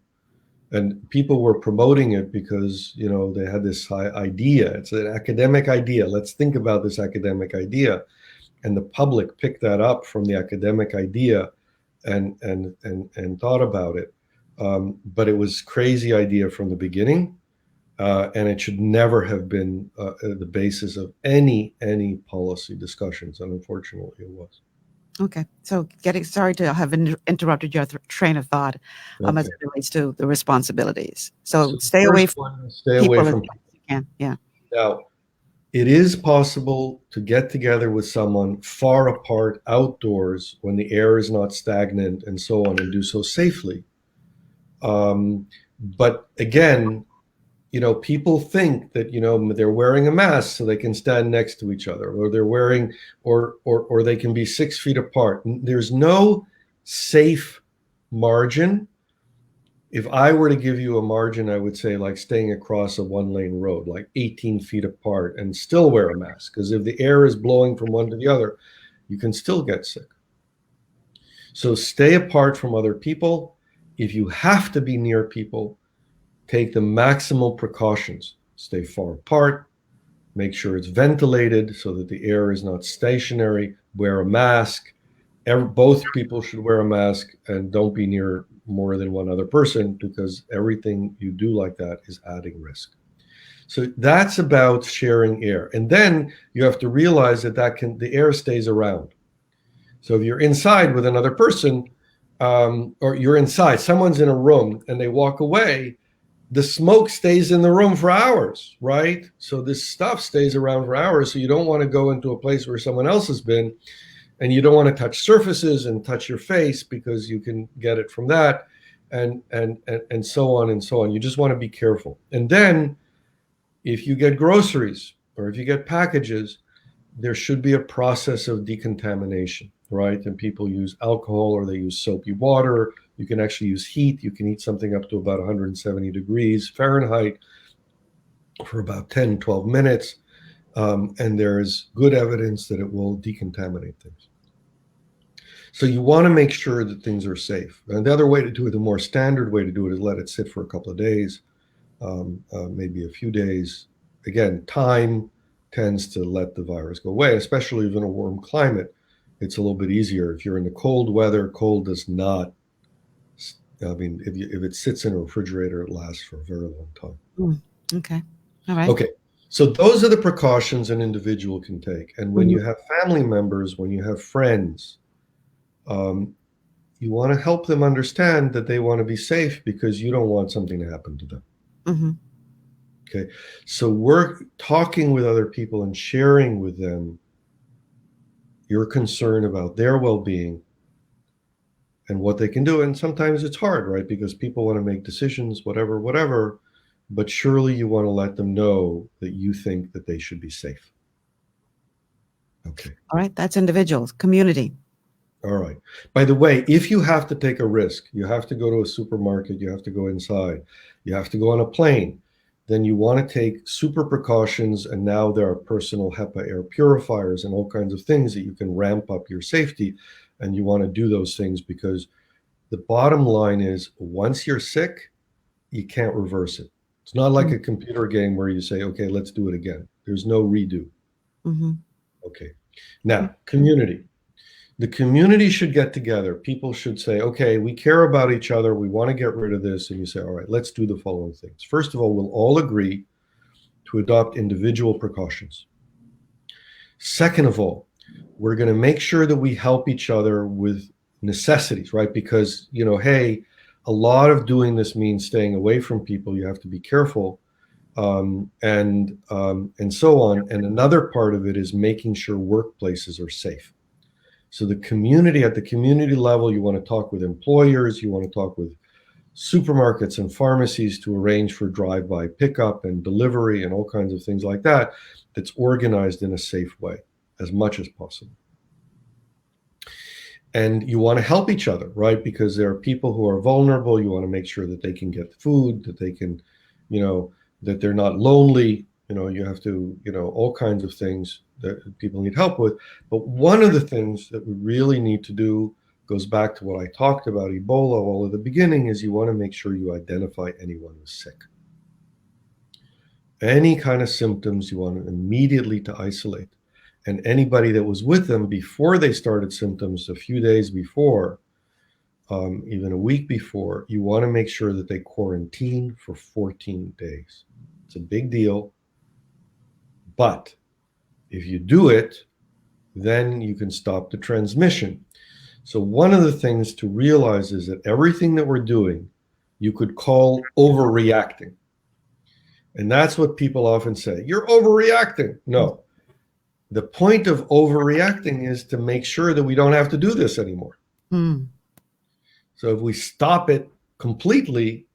And people were promoting it because, you know, they had this idea. It's an academic idea. Let's think about this academic idea. And the public picked that up from the academic idea and thought about it. But it was crazy idea from the beginning. And it should never have been the basis of any policy discussions. And unfortunately, it was. Okay, so sorry to have interrupted your train of thought as it relates to the responsibilities. So stay away from people as much as you can. Yeah. Now, it is possible to get together with someone far apart outdoors when the air is not stagnant and so on, and do so safely. But again, you know, people think that, you know, they're wearing a mask so they can stand next to each other, or they're wearing, or they can be 6 feet apart. There's no safe margin. If I were to give you a margin, I would say like staying across a 1-lane road, like 18 feet apart, and still wear a mask. Because if the air is blowing from one to the other, you can still get sick. So stay apart from other people. If you have to be near people, take the maximal precautions. Stay far apart, make sure it's ventilated so that the air is not stationary, wear a mask. Both people should wear a mask, and don't be near more than one other person, because everything you do like that is adding risk. So that's about sharing air. And then you have to realize that the air stays around. So if you're inside with another person, or you're inside, someone's in a room and they walk away, the smoke stays in the room for hours, right? So this stuff stays around for hours. So you don't want to go into a place where someone else has been, and you don't want to touch surfaces and touch your face, because you can get it from that, and so on and so on. You just want to be careful. And then if you get groceries or if you get packages, there should be a process of decontamination, right? And people use alcohol, or they use soapy water. You can actually use heat. You can eat something up to about 170 degrees Fahrenheit for about 10, 12 minutes. And there's good evidence that it will decontaminate things. So you want to make sure that things are safe. And the other way to do it, the more standard way to do it, is let it sit for a couple of days, maybe a few days. Again, time tends to let the virus go away, especially in a warm climate. It's a little bit easier. If you're in the cold weather, cold does not, I mean, if it sits in a refrigerator, it lasts for a very long time. Okay. All right. Okay. So those are the precautions an individual can take. And when you have family members, when you have friends, you want to help them understand that they want to be safe, because you don't want something to happen to them. Mm-hmm. Okay. So we're talking with other people and sharing with them your concern about their well-being and what they can do. And sometimes it's hard, right? Because people want to make decisions, whatever, but surely you want to let them know that you think that they should be safe. Okay. All right. That's individuals, community. All right. By the way, if you have to take a risk, you have to go to a supermarket, you have to go inside, you have to go on a plane, then you want to take super precautions. And now there are personal HEPA air purifiers and all kinds of things that you can ramp up your safety. And you want to do those things, because the bottom line is, once you're sick, you can't reverse it. It's not like a computer game where you say, okay, let's do it again. There's no redo. Mm-hmm. Okay. Now, community. The community should get together. People should say, okay, we care about each other. We want to get rid of this. And you say, all right, let's do the following things. First of all, we'll all agree to adopt individual precautions. Second of all, we're going to make sure that we help each other with necessities, right? Because, you know, hey, a lot of doing this means staying away from people. You have to be careful, and so on. And another part of it is making sure workplaces are safe. So the community, at the community level, you want to talk with employers, you want to talk with supermarkets and pharmacies to arrange for drive-by pickup and delivery and all kinds of things like that, that's organized in a safe way as much as possible. And you want to help each other, right? Because there are people who are vulnerable. You want to make sure that they can get food, that they can, you know, that they're not lonely. You know, you have to, you know, all kinds of things that people need help with. But one of the things that we really need to do goes back to what I talked about, Ebola, all at the beginning, is you want to make sure you identify anyone who's sick. Any kind of symptoms, you want to immediately to isolate. And anybody that was with them before they started symptoms, a few days before, even a week before, you want to make sure that they quarantine for 14 days. It's a big deal. But if you do it, then you can stop the transmission. So one of the things to realize is that everything that we're doing, you could call overreacting. And that's what people often say. You're overreacting. No. The point of overreacting is to make sure that we don't have to do this anymore. So if we stop it completely,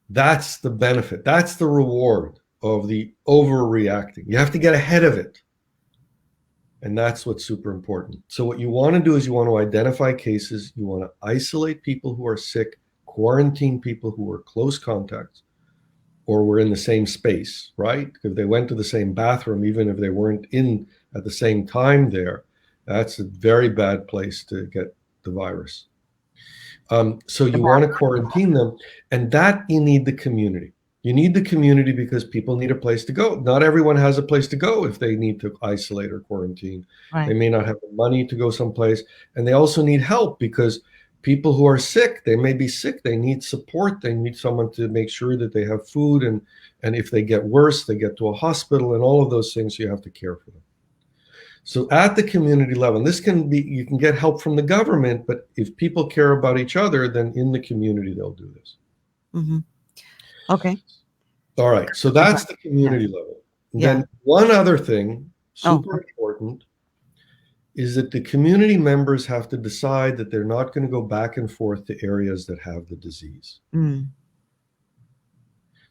that's the benefit. That's the reward of the overreacting. You have to get ahead of it. And that's what's super important. So what you want to do is you want to identify cases. You want to isolate people who are sick, quarantine people who are close contacts or were in the same space, right? If they went to the same bathroom, even if they weren't in at the same time there, that's a very bad place to get the virus. So you want to quarantine them, and that you need the community. You need the community because people need a place to go. Not everyone has a place to go if they need to isolate or quarantine. Right. They may not have the money to go someplace, and they also need help because people who are sick, they may be sick, they need support, they need someone to make sure that they have food, and if they get worse, they get to a hospital, and all of those things, you have to care for them. So at the community level, this can be, you can get help from the government, but if people care about each other, then in the community, they'll do this. Mm-hmm. Okay. All right. So that's the community level. Then one other thing, super important, is that the community members have to decide that they're not going to go back and forth to areas that have the disease.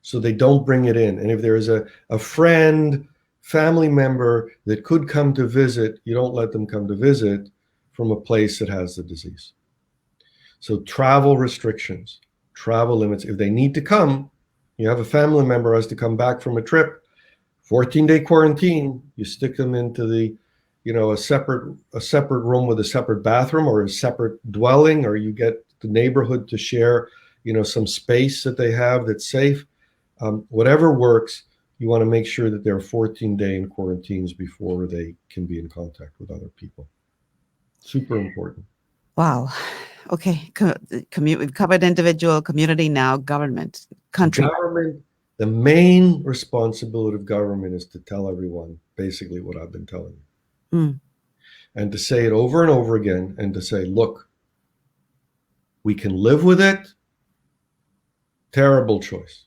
So they don't bring it in. And if there's a friend, family member that could come to visit, you don't let them come to visit from a place that has the disease. So travel restrictions, travel limits. If they need to come, you have a family member has to come back from a trip, 14-day quarantine, you stick them into the, you know, a separate room with a separate bathroom or a separate dwelling, or you get the neighborhood to share, you know, some space that they have that's safe. Whatever works, you want to make sure that there are 14-day in quarantines before they can be in contact with other people. Super important. Wow. Okay. We've covered individual, community, now government, country. Government, the main responsibility of government is to tell everyone basically what I've been telling you. And to say it over and over again and to say, look, we can live with it. Terrible choice.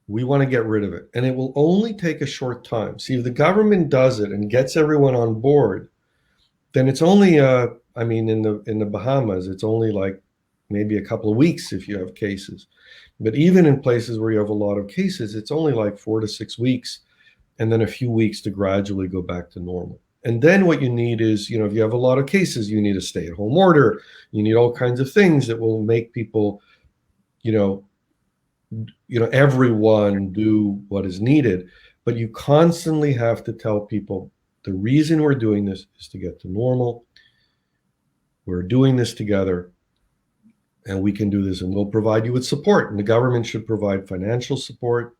We want to get rid of it. And it will only take a short time. See, if the government does it and gets everyone on board, then it's only, I mean, in the Bahamas, it's only like maybe a couple of weeks if you have cases. But even in places where you have a lot of cases, it's only like 4 to 6 weeks and then a few weeks to gradually go back to normal. And then what you need is, you know, if you have a lot of cases, you need a stay-at-home order. You need all kinds of things that will make people, you know, everyone do what is needed. But you constantly have to tell people the reason we're doing this is to get to normal. We're doing this together. And we can do this, and we'll provide you with support. And the government should provide financial support,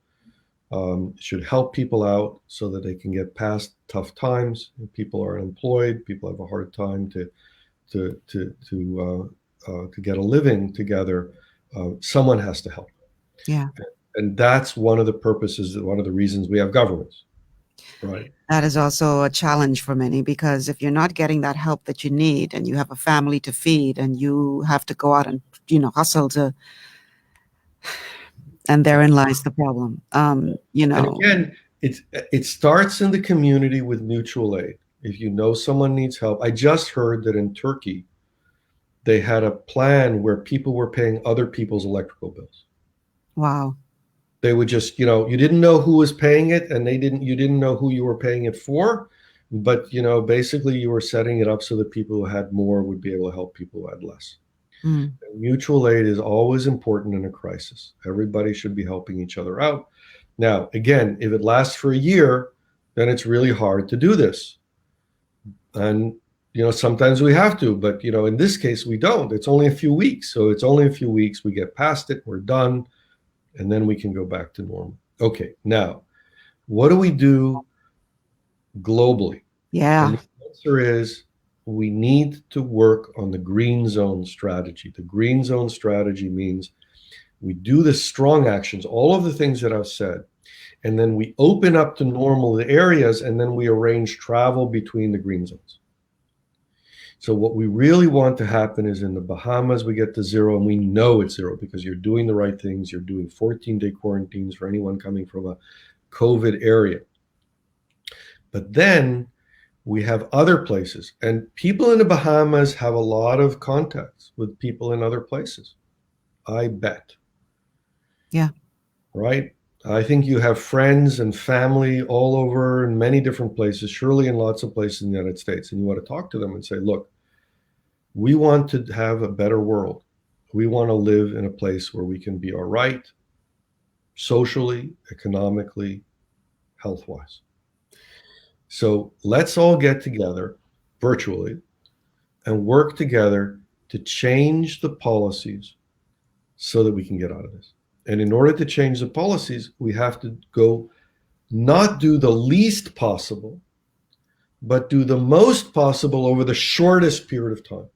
should help people out so that they can get past tough times. People are unemployed. People have a hard time to get a living together. Someone has to help. Yeah. And that's one of the purposes, one of the reasons we have governments, right? That is also a challenge for many, because if you're not getting that help that you need, and you have a family to feed, and you have to go out and, hustle to, and therein lies the problem. And again, it starts in the community with mutual aid. If you know someone needs help, I just heard that in Turkey, they had a plan where people were paying other people's electrical bills. Wow. They would just, you didn't know who was paying it, and you didn't know who you were paying it for, but, basically you were setting it up so that people who had more would be able to help people who had less. Mm. Mutual aid is always important in a crisis. Everybody should be helping each other out. Now, again, if it lasts for a year, then it's really hard to do this. And, sometimes we have to, but, in this case, we don't. It's only a few weeks. So it's only a few weeks. We get past it. We're done. And then we can go back to normal. Okay, now, what do we do globally? Yeah. And the answer is we need to work on the green zone strategy. The green zone strategy means we do the strong actions, all of the things that I've said, and then we open up to normal areas, and then we arrange travel between the green zones. So what we really want to happen is in the Bahamas, we get to zero, and we know it's zero because you're doing the right things. You're doing 14-day quarantines for anyone coming from a COVID area. But then we have other places, and people in the Bahamas have a lot of contacts with people in other places. I bet. Yeah. Right? I think you have friends and family all over in many different places, surely in lots of places in the United States. And you want to talk to them and say, look, we want to have a better world. We want to live in a place where we can be all right, socially, economically, health-wise. So let's all get together virtually and work together to change the policies so that we can get out of this. And in order to change the policies, we have to go not do the least possible, but do the most possible over the shortest period of time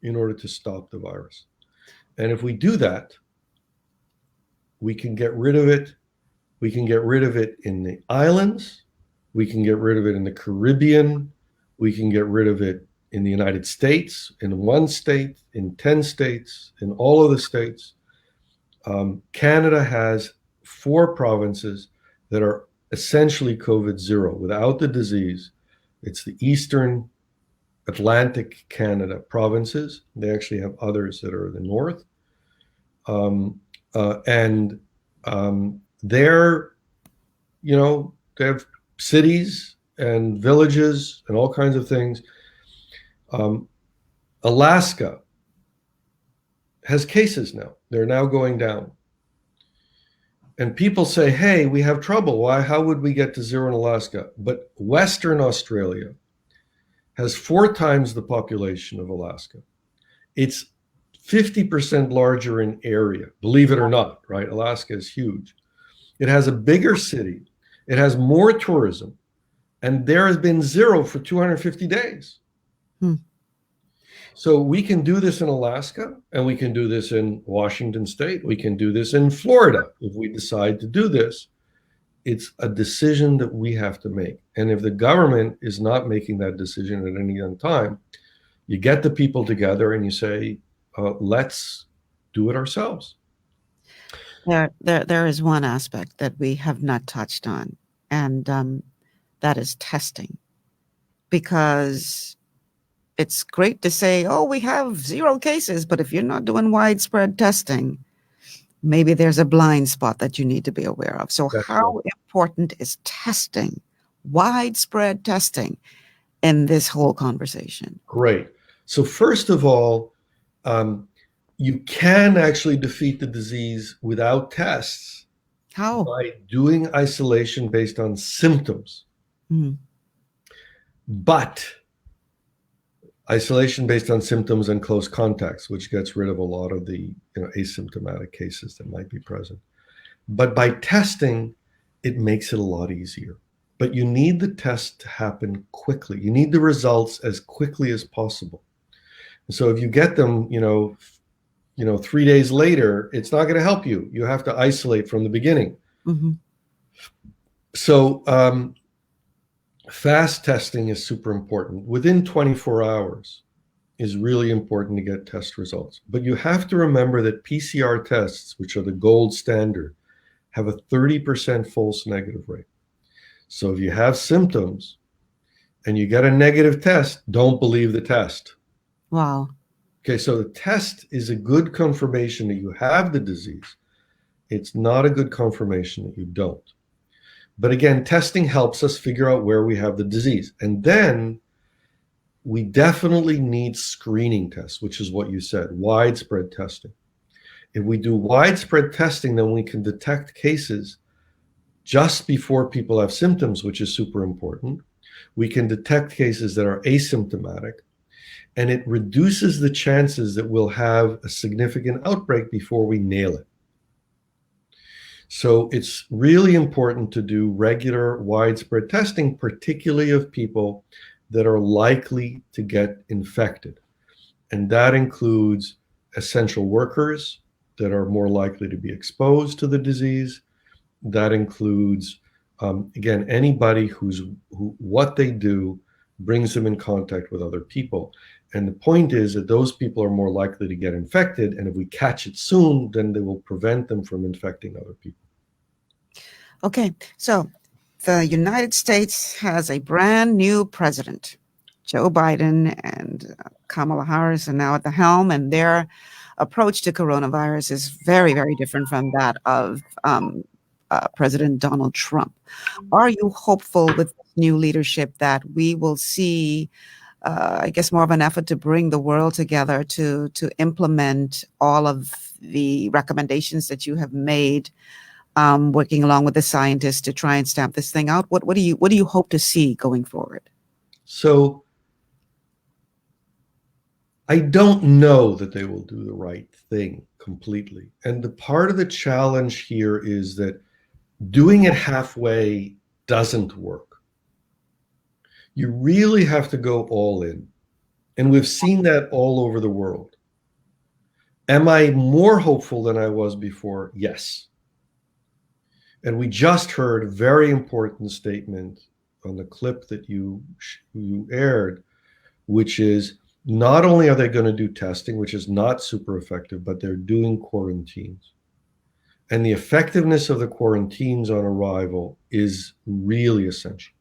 in order to stop the virus. And if we do that, we can get rid of it. We can get rid of it in the islands. We can get rid of it in the Caribbean. We can get rid of it in the United States, in one state, in 10 states, in all of the states. Canada has 4 provinces that are essentially COVID zero without the disease. It's the Eastern Atlantic Canada provinces. They actually have others that are in the north. They're, they have cities and villages and all kinds of things. Alaska has cases now. They're now going down. And people say, hey, we have trouble. Why? How would we get to zero in Alaska? But Western Australia has 4 times the population of Alaska. It's 50% larger in area, believe it or not, right? Alaska is huge. It has a bigger city. It has more tourism. And there has been zero for 250 days. So we can do this in Alaska, and we can do this in Washington State. We can do this in Florida if we decide to do this. It's a decision that we have to make. And if the government is not making that decision at any given time, you get the people together and you say, let's do it ourselves. There is one aspect that we have not touched on, and that is testing. Because it's great to say, oh, we have 0 cases, but if you're not doing widespread testing, maybe there's a blind spot that you need to be aware of. So how important is testing, widespread testing, in this whole conversation? Great. So first of all, you can actually defeat the disease without tests. How? By doing isolation based on symptoms. Mm. But Isolation based on symptoms and close contacts, which gets rid of a lot of the asymptomatic cases that might be present. But by testing, it makes it a lot easier. But you need the test to happen quickly. You need the results as quickly as possible. And so if you get them, 3 days later, it's not going to help you. You have to isolate from the beginning. Mm-hmm. So fast testing is super important. Within 24 hours is really important to get test results. But you have to remember that PCR tests, which are the gold standard, have a 30% false negative rate. So if you have symptoms and you get a negative test, don't believe the test. Wow. Okay, so the test is a good confirmation that you have the disease. It's not a good confirmation that you don't. But again, testing helps us figure out where we have the disease. And then we definitely need screening tests, which is what you said, widespread testing. If we do widespread testing, then we can detect cases just before people have symptoms, which is super important. We can detect cases that are asymptomatic, and it reduces the chances that we'll have a significant outbreak before we nail it. So it's really important to do regular widespread testing, particularly of people that are likely to get infected. And that includes essential workers that are more likely to be exposed to the disease. That includes, again, anybody who what they do brings them in contact with other people. And the point is that those people are more likely to get infected. And if we catch it soon, then they will prevent them from infecting other people. Okay, so the United States has a brand new president. Joe Biden and Kamala Harris are now at the helm, and their approach to coronavirus is very, very different from that of President Donald Trump. Are you hopeful with new leadership that we will see, I guess, more of an effort to bring the world together to implement all of the recommendations that you have made, working along with the scientists to try and stamp this thing out? What do you hope to see going forward? So I don't know that they will do the right thing completely. And the part of the challenge here is that doing it halfway doesn't work. You really have to go all in. And we've seen that all over the world. Am I more hopeful than I was before? Yes. And we just heard a very important statement on the clip that you aired, which is not only are they going to do testing, which is not super effective, but they're doing quarantines. And the effectiveness of the quarantines on arrival is really essential.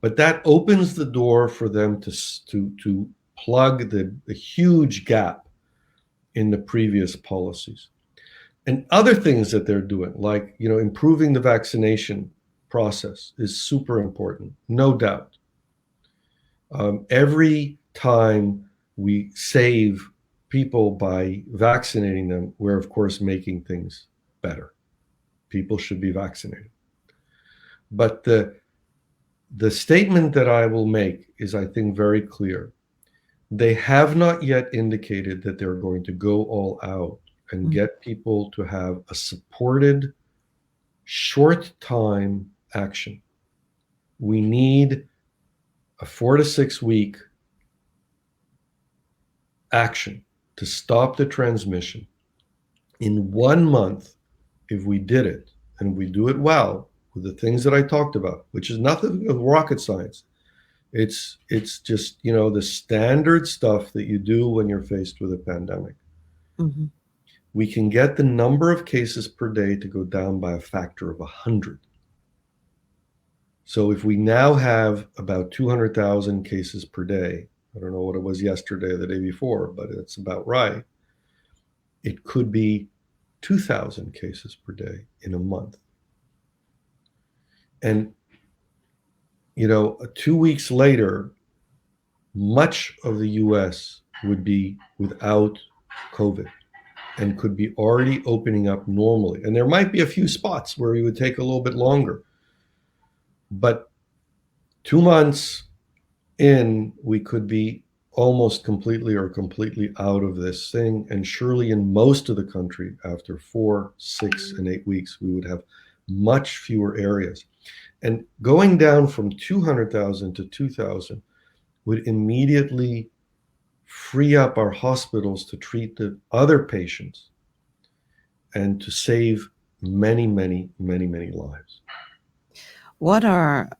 But that opens the door for them to plug the huge gap in the previous policies. And other things that they're doing, like improving the vaccination process, is super important, no doubt. Every time we save people by vaccinating them, we're of course making things better. People should be vaccinated. But the statement that I will make is, I think, very clear. They have not yet indicated that they're going to go all out and get people to have a supported short time action. We need a 4 to 6 week action to stop the transmission. In 1 month, if we did it, and we do it well with the things that I talked about, which is nothing of rocket science. It's just, the standard stuff that you do when you're faced with a pandemic. Mm-hmm. We can get the number of cases per day to go down by a factor of 100. So if we now have about 200,000 cases per day, I don't know what it was yesterday or the day before, but it's about right. It could be 2,000 cases per day in a month. And, 2 weeks later, much of the US would be without COVID and could be already opening up normally. And there might be a few spots where we would take a little bit longer. But 2 months in, we could be almost completely or completely out of this thing. And surely in most of the country, after 4, 6, and 8 weeks, we would have much fewer areas. And going down from 200,000 to 2,000 would immediately free up our hospitals to treat the other patients and to save many, many, many, many lives.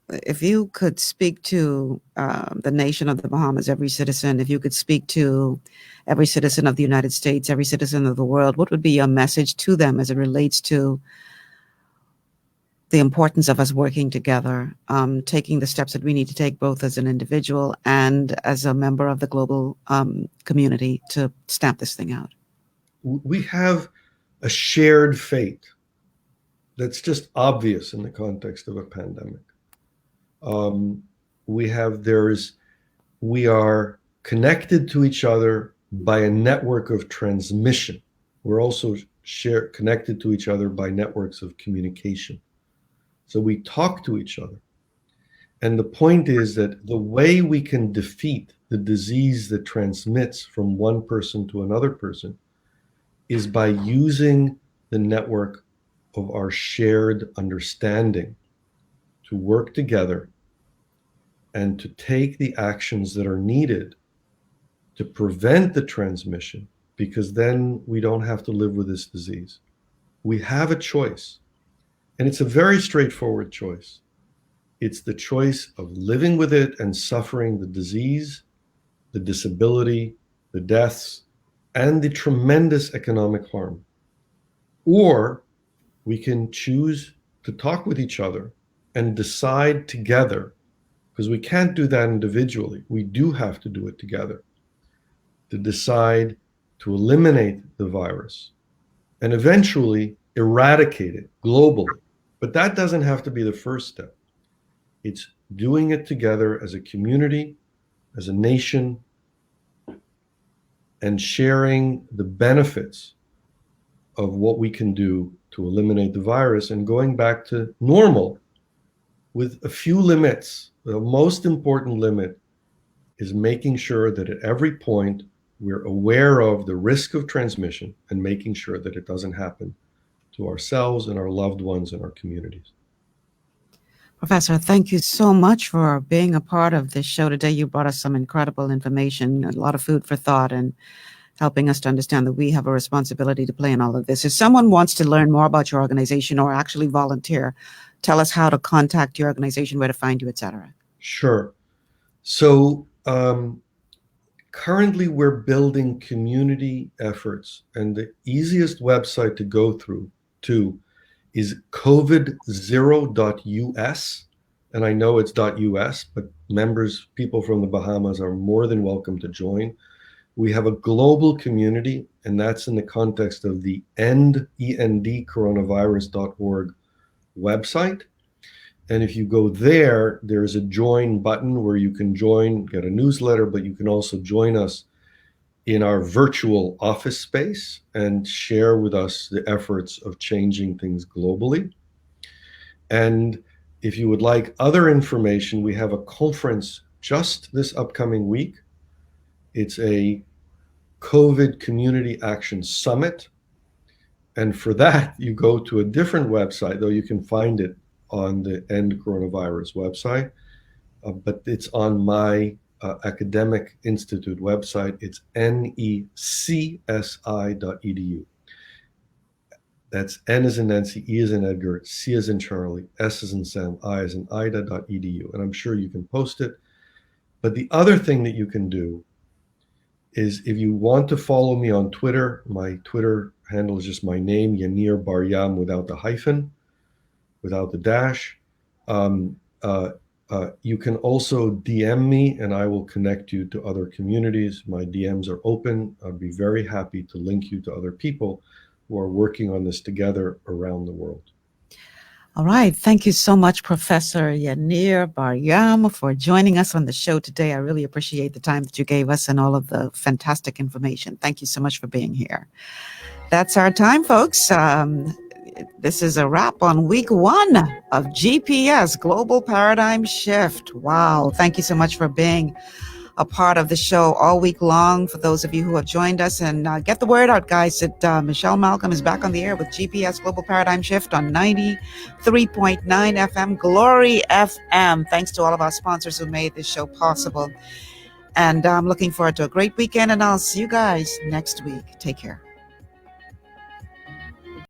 If you could speak to the nation of the Bahamas, every citizen, if you could speak to every citizen of the United States, every citizen of the world, what would be your message to them as it relates to the importance of us working together, taking the steps that we need to take both as an individual and as a member of the global community to stamp this thing out? We have a shared fate that's just obvious in the context of a pandemic. We are connected to each other by a network of transmission. We're also connected to each other by networks of communication. So we talk to each other. And the point is that the way we can defeat the disease that transmits from one person to another person is by using the network of our shared understanding to work together and to take the actions that are needed to prevent the transmission, because then we don't have to live with this disease. We have a choice, and it's a very straightforward choice. It's the choice of living with it and suffering the disease, the disability, the deaths, and the tremendous economic harm. Or we can choose to talk with each other and decide together, because we can't do that individually. We do have to do it together, to decide to eliminate the virus and eventually eradicate it globally. But that doesn't have to be the first step. It's doing it together as a community, as a nation, and sharing the benefits of what we can do to eliminate the virus and going back to normal with a few limits. The most important limit is making sure that at every point we're aware of the risk of transmission and making sure that it doesn't happen to ourselves and our loved ones and our communities. Professor, thank you so much for being a part of this show today. You brought us some incredible information, a lot of food for thought, and helping us to understand that we have a responsibility to play in all of this. If someone wants to learn more about your organization or actually volunteer, tell us how to contact your organization, where to find you, etc. Sure. So currently we're building community efforts, and the easiest website to go through to is covid0.us. And I know it's .us, but people from the Bahamas are more than welcome to join. We have a global community, and that's in the context of the endcoronavirus.org website. And if you go there, there's a join button where you can join, get a newsletter, but you can also join us in our virtual office space and share with us the efforts of changing things globally. And if you would like other information, we have a conference just this upcoming week. It's a COVID Community Action Summit. And for that, you go to a different website, though you can find it on the End Coronavirus website, but it's on my academic institute website. It's necsi.edu. That's N as in Nancy, E as in Edgar, C as in Charlie, S as in Sam, I as in Ida.edu. And I'm sure you can post it. But the other thing that you can do is, if you want to follow me on Twitter, my Twitter handle is just my name, Yanir Bar-Yam, without the hyphen, without the dash. You can also DM me and I will connect you to other communities. My DMs are open. I'd be very happy to link you to other people who are working on this together around the world. All right. Thank you so much, Professor Yanir Bar-Yam, for joining us on the show today. I really appreciate the time that you gave us and all of the fantastic information. Thank you so much for being here. That's our time, folks. This is a wrap on week 1 of GPS, Global Paradigm Shift. Wow. Thank you so much for being a part of the show all week long for those of you who have joined us. And get the word out, guys, that Michelle Malcolm is back on the air with GPS Global Paradigm Shift on 93.9 FM, Glory FM. Thanks to all of our sponsors who made this show possible. And I'm looking forward to a great weekend, and I'll see you guys next week. Take care.